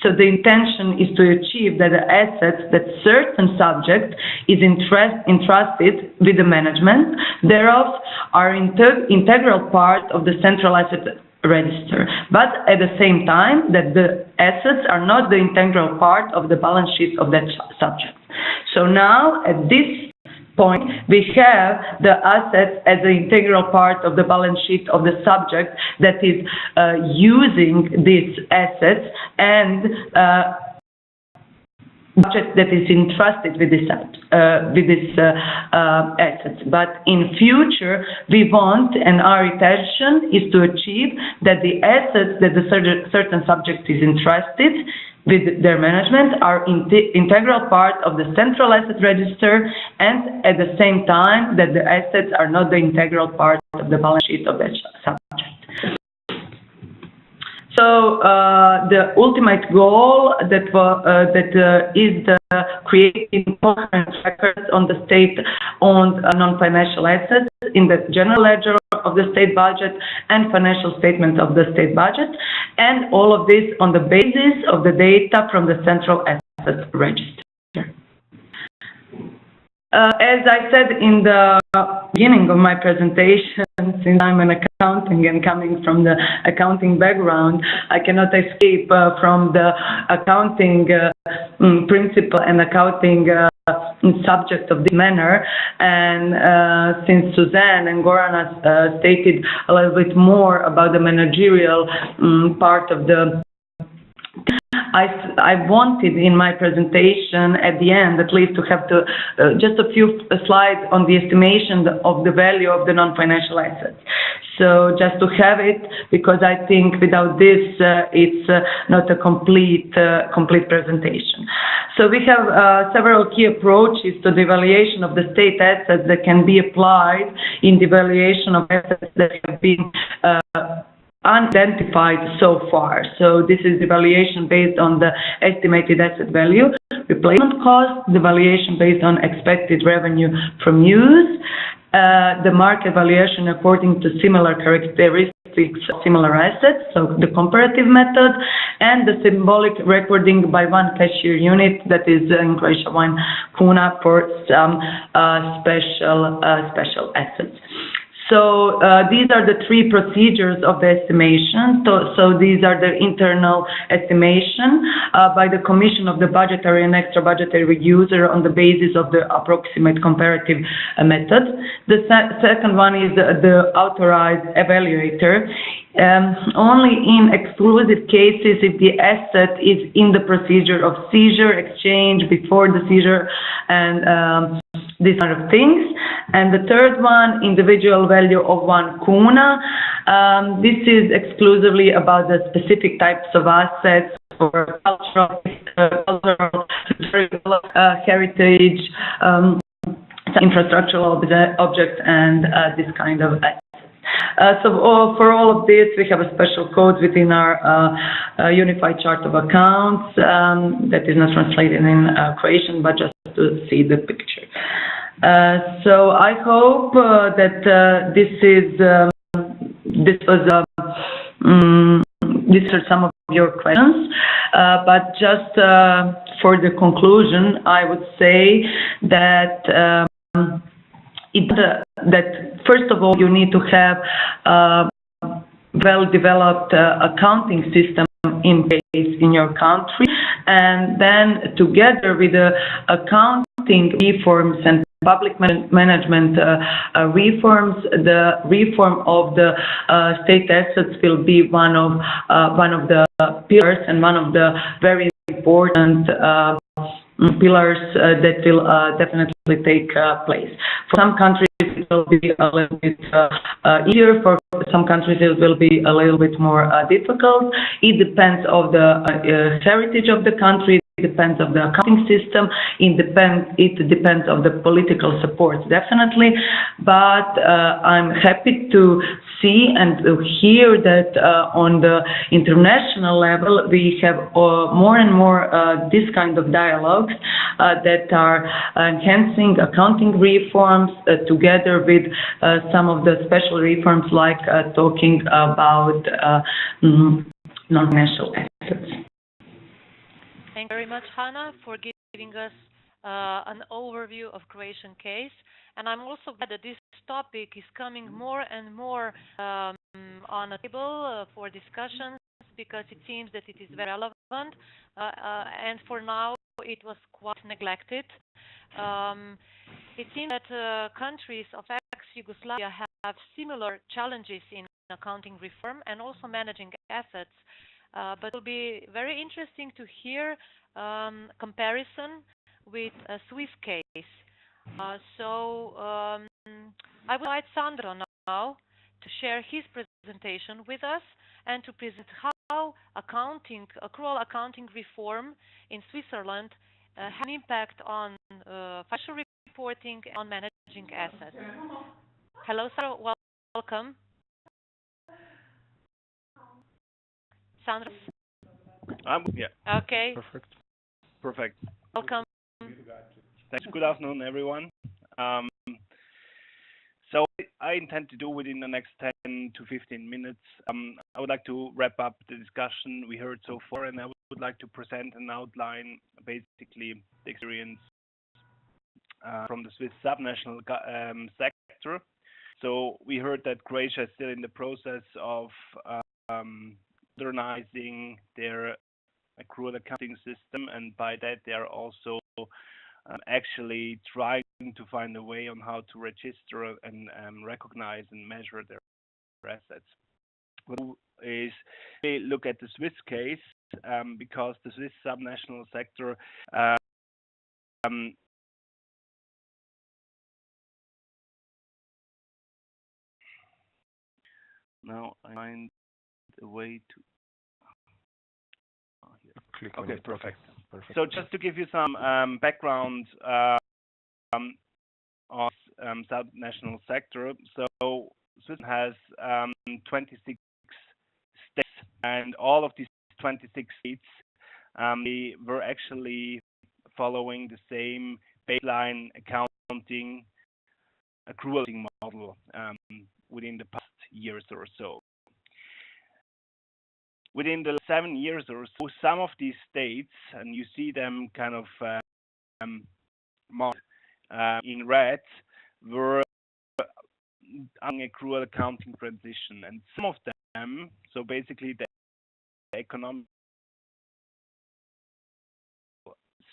So the intention is to achieve that the assets that certain subject is entrusted with the management thereof are integral part of the Central Asset Register, but at the same time that the assets are not the integral part of the balance sheet of that subject. So now at this point, we have the assets as an integral part of the balance sheet of the subject that is using these assets and budget that is entrusted with this assets. But in future, we want, and our intention is to achieve that the assets that the certain subject is entrusted with their management are integral part of the Central Asset Register, and at the same time that the assets are not the integral part of the balance sheet of that subject. So the ultimate goal that is the creating coherent records on the state-owned non-financial assets in the general ledger of the state budget and financial statement of the state budget, and all of this on the basis of the data from the Central Asset Register. As I said in the beginning of my presentation, since I'm an accounting and coming from the accounting background, I cannot escape from the accounting principle and accounting subject of this manner. And since Suzanne and Goran stated a little bit more about the managerial part of the I wanted in my presentation at the end at least to have just a few slides on the estimation of the value of the non-financial assets. So just to have it, because I think without this it's not a complete presentation. So we have several key approaches to the evaluation of the state assets that can be applied in the evaluation of assets that have been unidentified so far. So this is the valuation based on the estimated asset value, replacement cost, the valuation based on expected revenue from use, the market valuation according to similar characteristics of similar assets, so the comparative method, and the symbolic recording by one cashier unit, that is in Croatia 1 kuna for some special assets. So these are the three procedures of the estimation. So these are the internal estimation by the Commission of the Budgetary and Extra Budgetary User on the basis of the approximate comparative method. The second one is the authorized evaluator. Only in exclusive cases if the asset is in the procedure of seizure, exchange, before the seizure, and these kind of things. And the third one, individual value of 1 kuna. This is exclusively about the specific types of assets for cultural heritage, infrastructural objects and this kind of assets. For all of this, we have a special code within our Unified Chart of Accounts that is not translated in Croatian, but just to see the picture. So I hope that these are some of your questions, but just for the conclusion, I would say that that first of all you need to have a well-developed accounting system in place in your country, and then together with the accounting reforms and public management reforms, the reform of the state assets will be one of the pillars and one of the very important pillars that will definitely take place. For some countries it will be a little bit easier, for some countries it will be a little bit more difficult. It depends on the heritage of the country, it depends on the accounting system, it depends on the political support, definitely. But I'm happy to see and to hear that on the international level we have more and more this kind of dialogues that are enhancing accounting reforms together with some of the special reforms like talking about non-financial assets. Thank you very much, Hannah, for giving us an overview of Croatian case. And I'm also glad that this topic is coming more and more on the table for discussions, because it seems that it is very relevant. And for now, it was quite neglected. It seems that countries of ex-Yugoslavia have similar challenges in accounting reform and also managing assets. But it will be very interesting to hear comparison with a Swiss case. So I would invite Sandro now to share his presentation with us and to present how accrual accounting reform in Switzerland has an impact on financial reporting and on managing assets. Hello, Sandro. Welcome. Sandro? Yeah. Okay. Perfect. Welcome. Thanks. Good afternoon, everyone. So I intend to do within the next 10 to 15 minutes. I would like to wrap up the discussion we heard so far, and I would like to present and outline basically the experience from the Swiss subnational sector. So we heard that Croatia is still in the process of modernizing their accrual accounting system, and by that they are also actually trying to find a way on how to register and recognize and measure their assets. What is we look at the Swiss case because the Swiss subnational sector now I find a way to Click on it. Perfect. So just to give you some background on subnational sector, so Switzerland has 26 states, and all of these 26 states they were actually following the same baseline accounting accrual model within the past years or so. Within the 7 years or so, some of these states, and you see them kind of marked in red, were on accrual accounting transition, and some of them, so basically the economic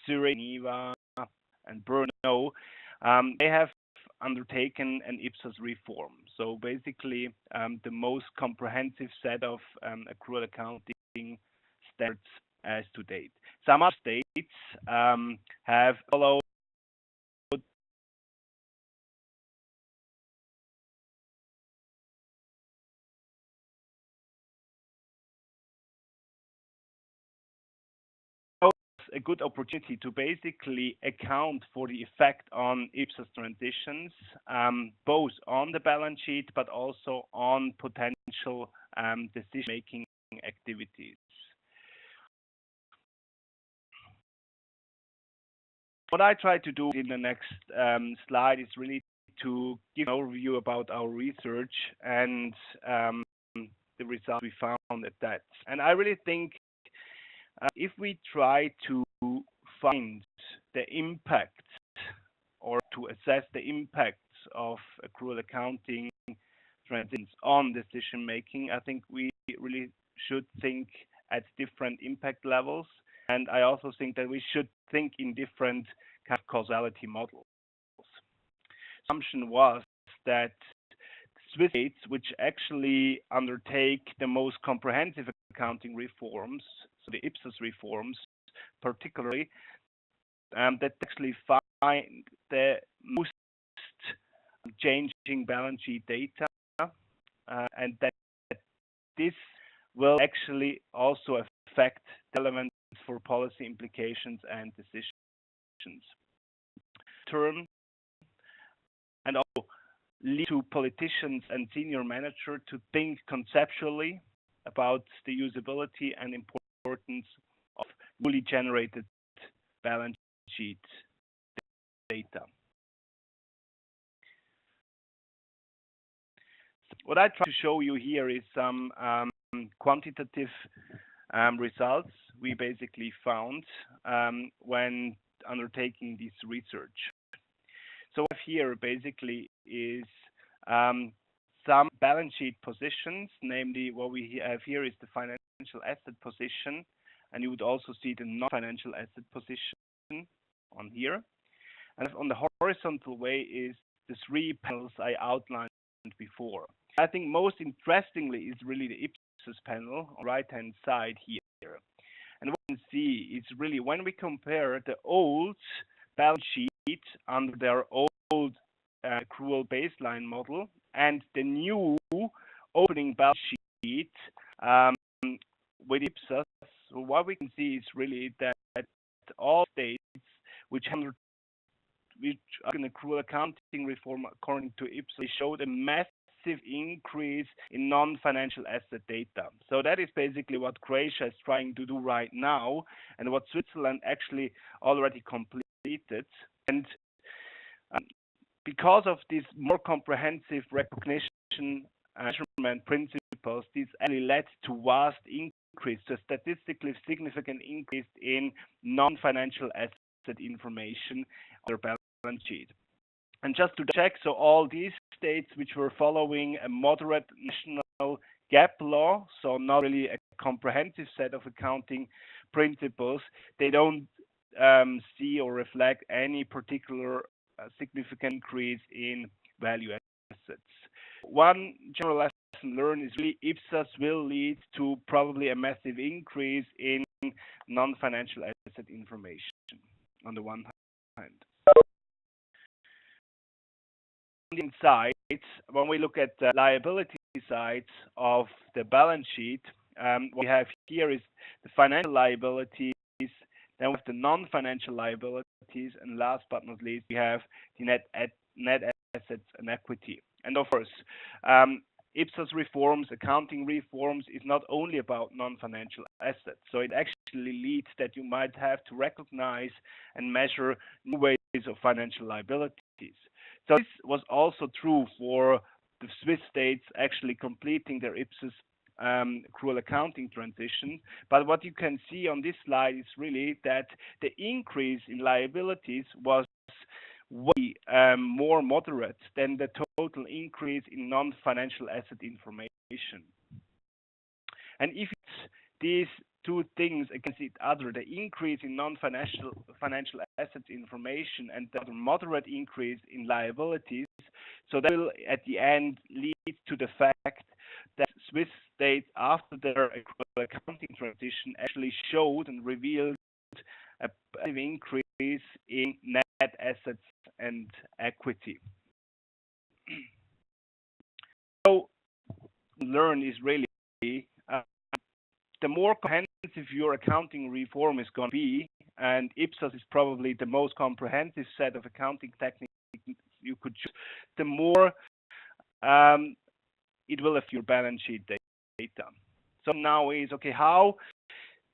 Zurich, Geneva, and Brno, they have undertaken an Ipsos reform. So basically, the most comprehensive set of accrual accounting standards as to date. Some other states have followed a good opportunity to basically account for the effect on Ipsos transitions, both on the balance sheet but also on potential decision-making activities. What I try to do in the next slide is really to give an overview about our research and the results we found at that. And I really think if we try to find the impact or to assess the impacts of accrual accounting transitions on decision making, I think we really should think at different impact levels. And I also think that we should think in different kind of causality models. Assumption was that Swiss states, which actually undertake the most comprehensive accounting reforms, so the Ipsos reforms particularly, that actually find the most changing balance sheet data, and that this will actually also affect the elements for policy implications and decisions. And also lead to politicians and senior managers to think conceptually about the usability and importance of newly generated balance sheet data. What I try to show you here is some quantitative results we basically found when undertaking this research. So what here basically is some balance sheet positions, namely what we have here is the financial asset position, and you would also see the non-financial asset position on here. And on the horizontal way is the three panels I outlined before. I think most interestingly is really the Ipsos panel on the right-hand side here. And what you can see is really when we compare the old balance sheet under their old accrual baseline model and the new opening balance sheet with Ipsos, so what we can see is really that all states which are in accrual accounting reform according to Ipsos showed a massive increase in non-financial asset data. So that is basically what Croatia is trying to do right now and what Switzerland actually already completed. And because of this more comprehensive recognition measurement principles, this actually led to vast increase, to statistically significant increase in non-financial asset information on their balance sheet. And just to check, so all these states which were following a moderate national GAAP law, so not really a comprehensive set of accounting principles, they don't see or reflect any particular significant increase in value assets. One general lesson learned is really Ipsos will lead to probably a massive increase in non-financial asset information on the one hand. On the side, when we look at the liability sides of the balance sheet, what we have here is the financial liabilities, then we have the non-financial liabilities, and last but not least, we have the net assets and equity. And of course, Ipsos reforms, accounting reforms, is not only about non-financial assets. So it actually leads that you might have to recognize and measure new ways of financial liabilities. So this was also true for the Swiss states actually completing their Ipsos accrual accounting transition. But what you can see on this slide is really that the increase in liabilities was way more moderate than the total increase in non-financial asset information. And if it's these two things against each other, the increase in non-financial assets information and the moderate increase in liabilities, so that will at the end lead to the fact that Swiss states after their accounting transition actually showed and revealed a increase in net assets and equity. So learn is really the more comprehensive your accounting reform is going to be, and Ipsos is probably the most comprehensive set of accounting techniques you could choose, the more it will affect your balance sheet data. So now is, okay, how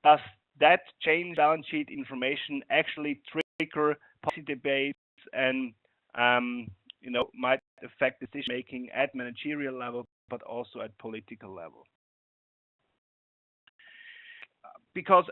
does that change balance sheet information actually trigger policy debates and might affect decision making at managerial level, but also at political level? Because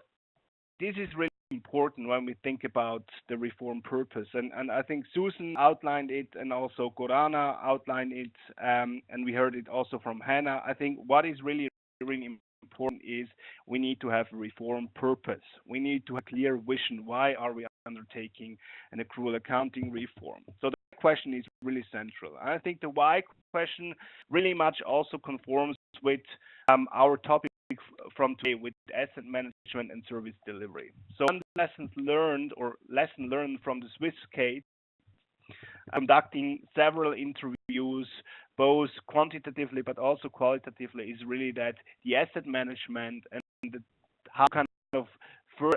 this is really important when we think about the reform purpose. And I think Susan outlined it, and also Gorana outlined it, and we heard it also from Hannah. I think what is really, really important is we need to have a reform purpose. We need to have a clear vision. Why are we undertaking an accrual accounting reform? So the question is really central. I think the why question really much also conforms with our topic from today, with asset management and service delivery. So one lesson learned from the Swiss case, conducting several interviews, both quantitatively but also qualitatively, is really that the asset management and how kind of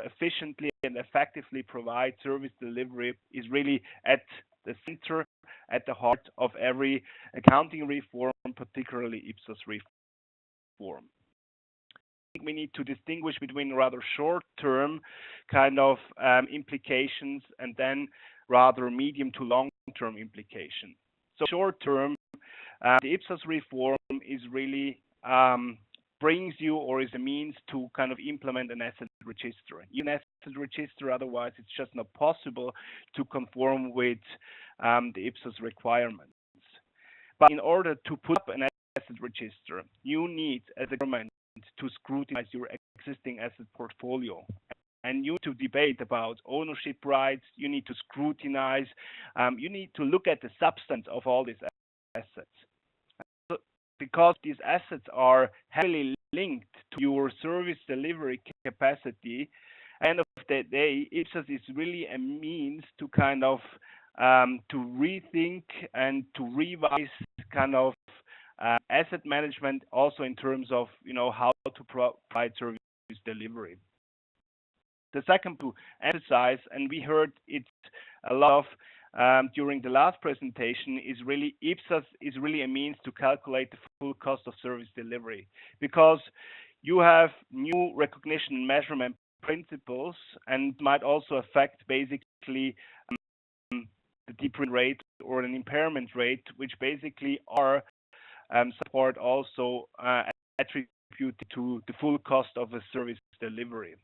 efficiently and effectively provide service delivery is really at the center, at the heart of every accounting reform, particularly Ipsos reform. We need to distinguish between rather short-term kind of implications and then rather medium to long-term implications. So short-term, the Ipsos reform is really brings you, or is a means to kind of implement an asset register. An asset register, otherwise it's just not possible to conform with the Ipsos requirements. But in order to put up an asset register, you need, as a government, to scrutinize your existing asset portfolio. And you need to debate about ownership rights, you need to scrutinize, you need to look at the substance of all these assets. Because these assets are heavily linked to your service delivery capacity, end of the day, Ipsos is really a means to kind of to rethink and to revise kind of asset management, also in terms of how to provide service delivery. The second to emphasize, and we heard it a lot of during the last presentation, is really Ipsos is really a means to calculate the full cost of service delivery, because you have new recognition and measurement principles, and might also affect basically the depreciation rate or an impairment rate, which basically are support also attributed to the full cost of a service delivery.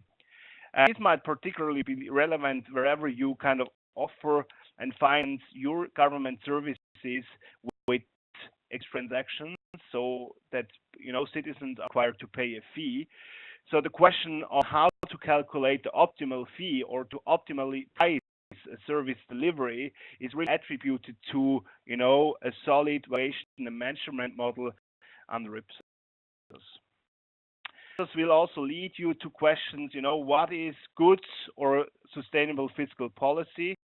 This might particularly be relevant wherever you kind of offer and finance your government services with transactions, so that citizens are required to pay a fee. So the question on how to calculate the optimal fee or to optimally price a service delivery is really attributed to a solid valuation and measurement model under Ipsos. This will also lead you to questions, what is good or sustainable fiscal policy?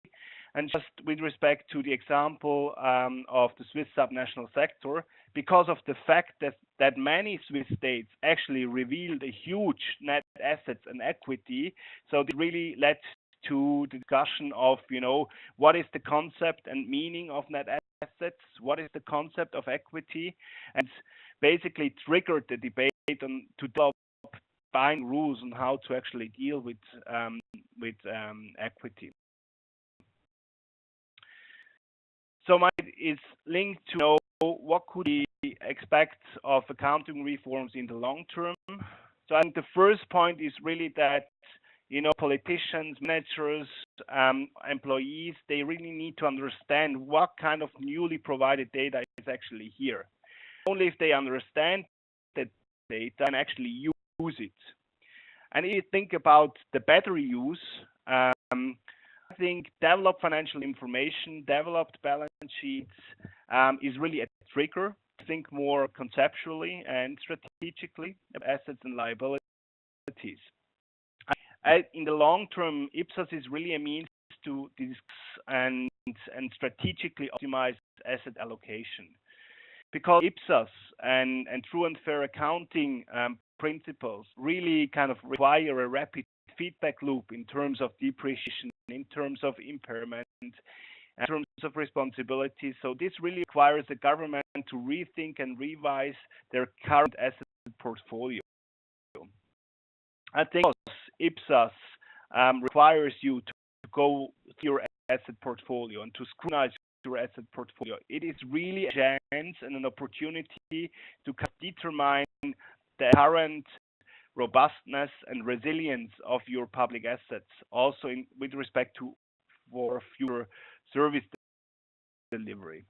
And just with respect to the example of the Swiss subnational sector, because of the fact that many Swiss states actually revealed a huge net assets and equity, so it really led to the discussion of, what is the concept and meaning of net assets, what is the concept of equity, and basically triggered the debate to develop binding rules on how to actually deal with equity. So mine is linked to what could we expect of accounting reforms in the long term. So I think the first point is really that politicians, managers, employees, they really need to understand what kind of newly provided data is actually here. Only if they understand that data and actually use it. And if you think about the better use, I think developed financial information, developed balance sheets is really a trigger to think more conceptually and strategically of assets and liabilities. In the long term, Ipsos is really a means to discuss and strategically optimize asset allocation. because IPSAS and true and fair accounting principles really kind of require a rapid feedback loop in terms of depreciation, in terms of impairment, in terms of responsibility. So this really requires the government to rethink and revise their current asset portfolio. I think IPSAS requires you to go through your asset portfolio and to scrutinize your asset portfolio. It is really a chance and an opportunity to determine the current robustness and resilience of your public assets, also with respect to for future service delivery.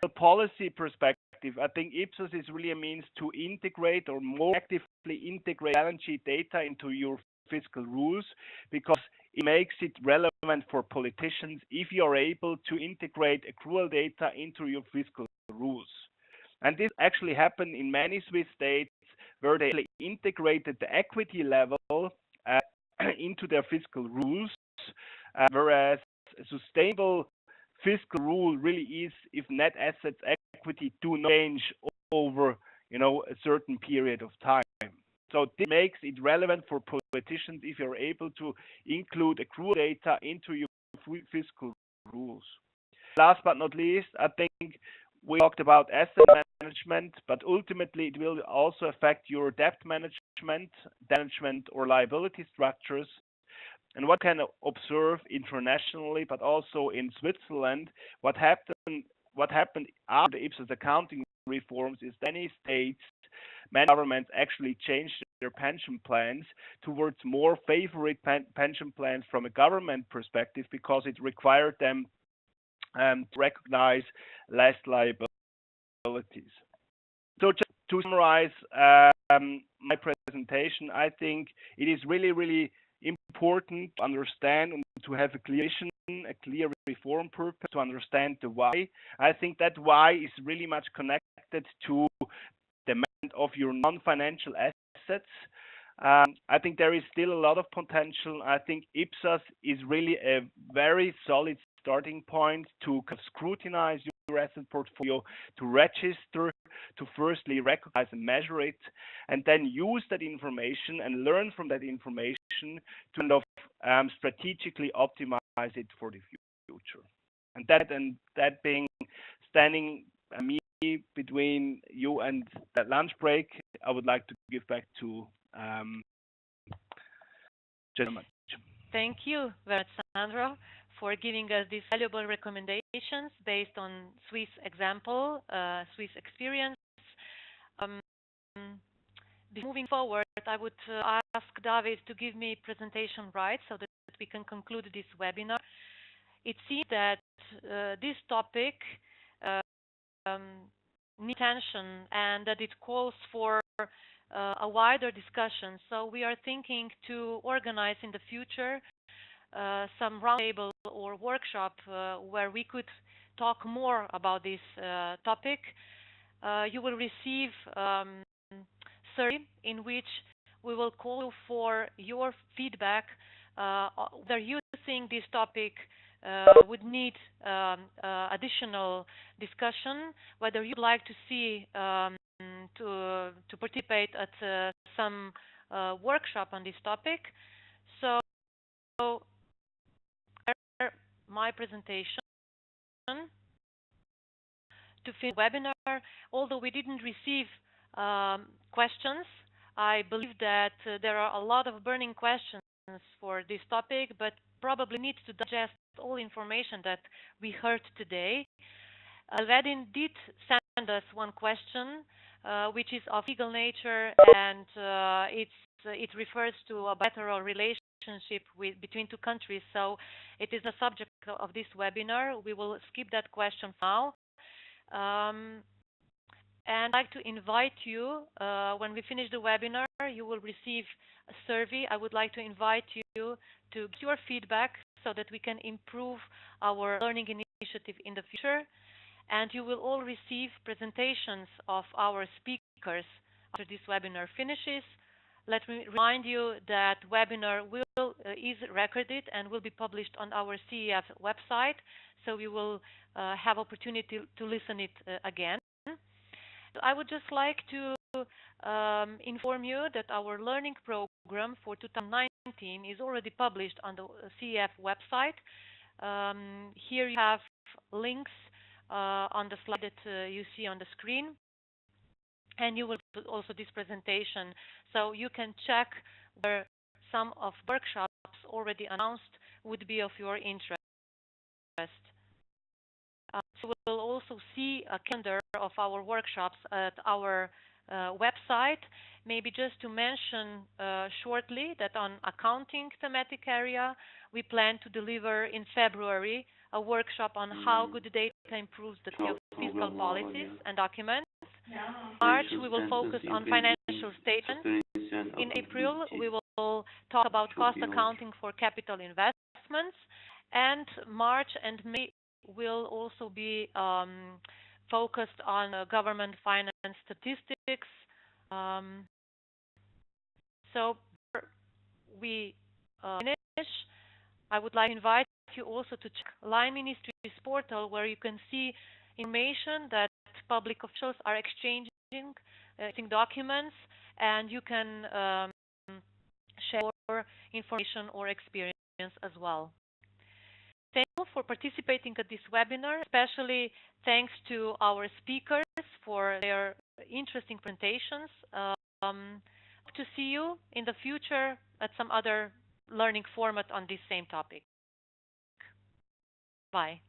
From a policy perspective, I think IPSAS is really a means to integrate or more actively integrate balance sheet data into your fiscal rules, because it makes it relevant for politicians if you are able to integrate accrual data into your fiscal rules. And this actually happened in many Swiss states where they integrated the equity level into their fiscal rules, whereas a sustainable fiscal rule really is if net assets equity do not change over a certain period of time. So this makes it relevant for politicians if you're able to include accrual data into your fiscal rules. Last but not least, I think we talked about asset management, but ultimately it will also affect your debt management or liability structures. And what can observe internationally, but also in Switzerland, what happened after the IPSAS accounting reforms is many states, many governments actually changed their pension plans towards more favorite pension plans from a government perspective, because it required them to recognize less liabilities. So just to summarize my presentation, I think it is really, really important to understand and to have a clear vision, a clear reform purpose, to understand the why. I think that why is really much connected to the management of your non-financial assets. I think there is still a lot of potential. I think IPSAS is really a very solid starting point to scrutinize your asset portfolio, to register, to firstly recognize and measure it, and then use that information and learn from that information to kind of strategically optimize it for the future. And that being standing me between you and that lunch break, I would like to give back to gentlemen. Thank you, Sandro, for giving us these valuable recommendations based on Swiss example, Swiss experience. Moving forward, I would ask David to give me presentation rights so that we can conclude this webinar. It seems that this topic needs attention and that it calls for a wider discussion. So we are thinking to organize in the future some roundtable or workshop where we could talk more about this topic. You will receive survey in which we will call for your feedback, whether you think this topic would need additional discussion, whether you'd like to see to participate at some workshop on this topic. So my presentation to finish the webinar. Although we didn't receive questions, I believe that there are a lot of burning questions for this topic, but probably need to digest all information that we heard today. Vadim did send us one question, which is of legal nature, and it refers to a bilateral relationship between two countries. So it is the subject of this webinar. We will skip that question now. And I'd like to invite you, when we finish the webinar, you will receive a survey. I would like to invite you to give your feedback so that we can improve our learning initiative in the future. And you will all receive presentations of our speakers after this webinar finishes. Let me remind you that webinar is recorded and will be published on our CEF website, so you will have opportunity to listen it again. I would just like to inform you that our learning program for 2019 is already published on the CEF website. Here you have links on the slide that you see on the screen, and you will put also this presentation, so you can check where some of workshops already announced would be of your interest. So we'll also see a calendar of our workshops at our website. Maybe just to mention shortly that on accounting thematic area, we plan to deliver in February a workshop on how good data improves the quality of fiscal policies and documents. In March, we will focus on financial statements. In April, we will talk about cost accounting for capital investments. And March and May will also be focused on government finance statistics. So we finish. I would like to invite you also to check Line Ministry's portal, where you can see information that public officials are exchanging documents, and you can share information or experience as well. Thank you for participating at this webinar, especially thanks to our speakers for their interesting presentations. Hope to see you in the future at some other learning format on this same topic. Bye.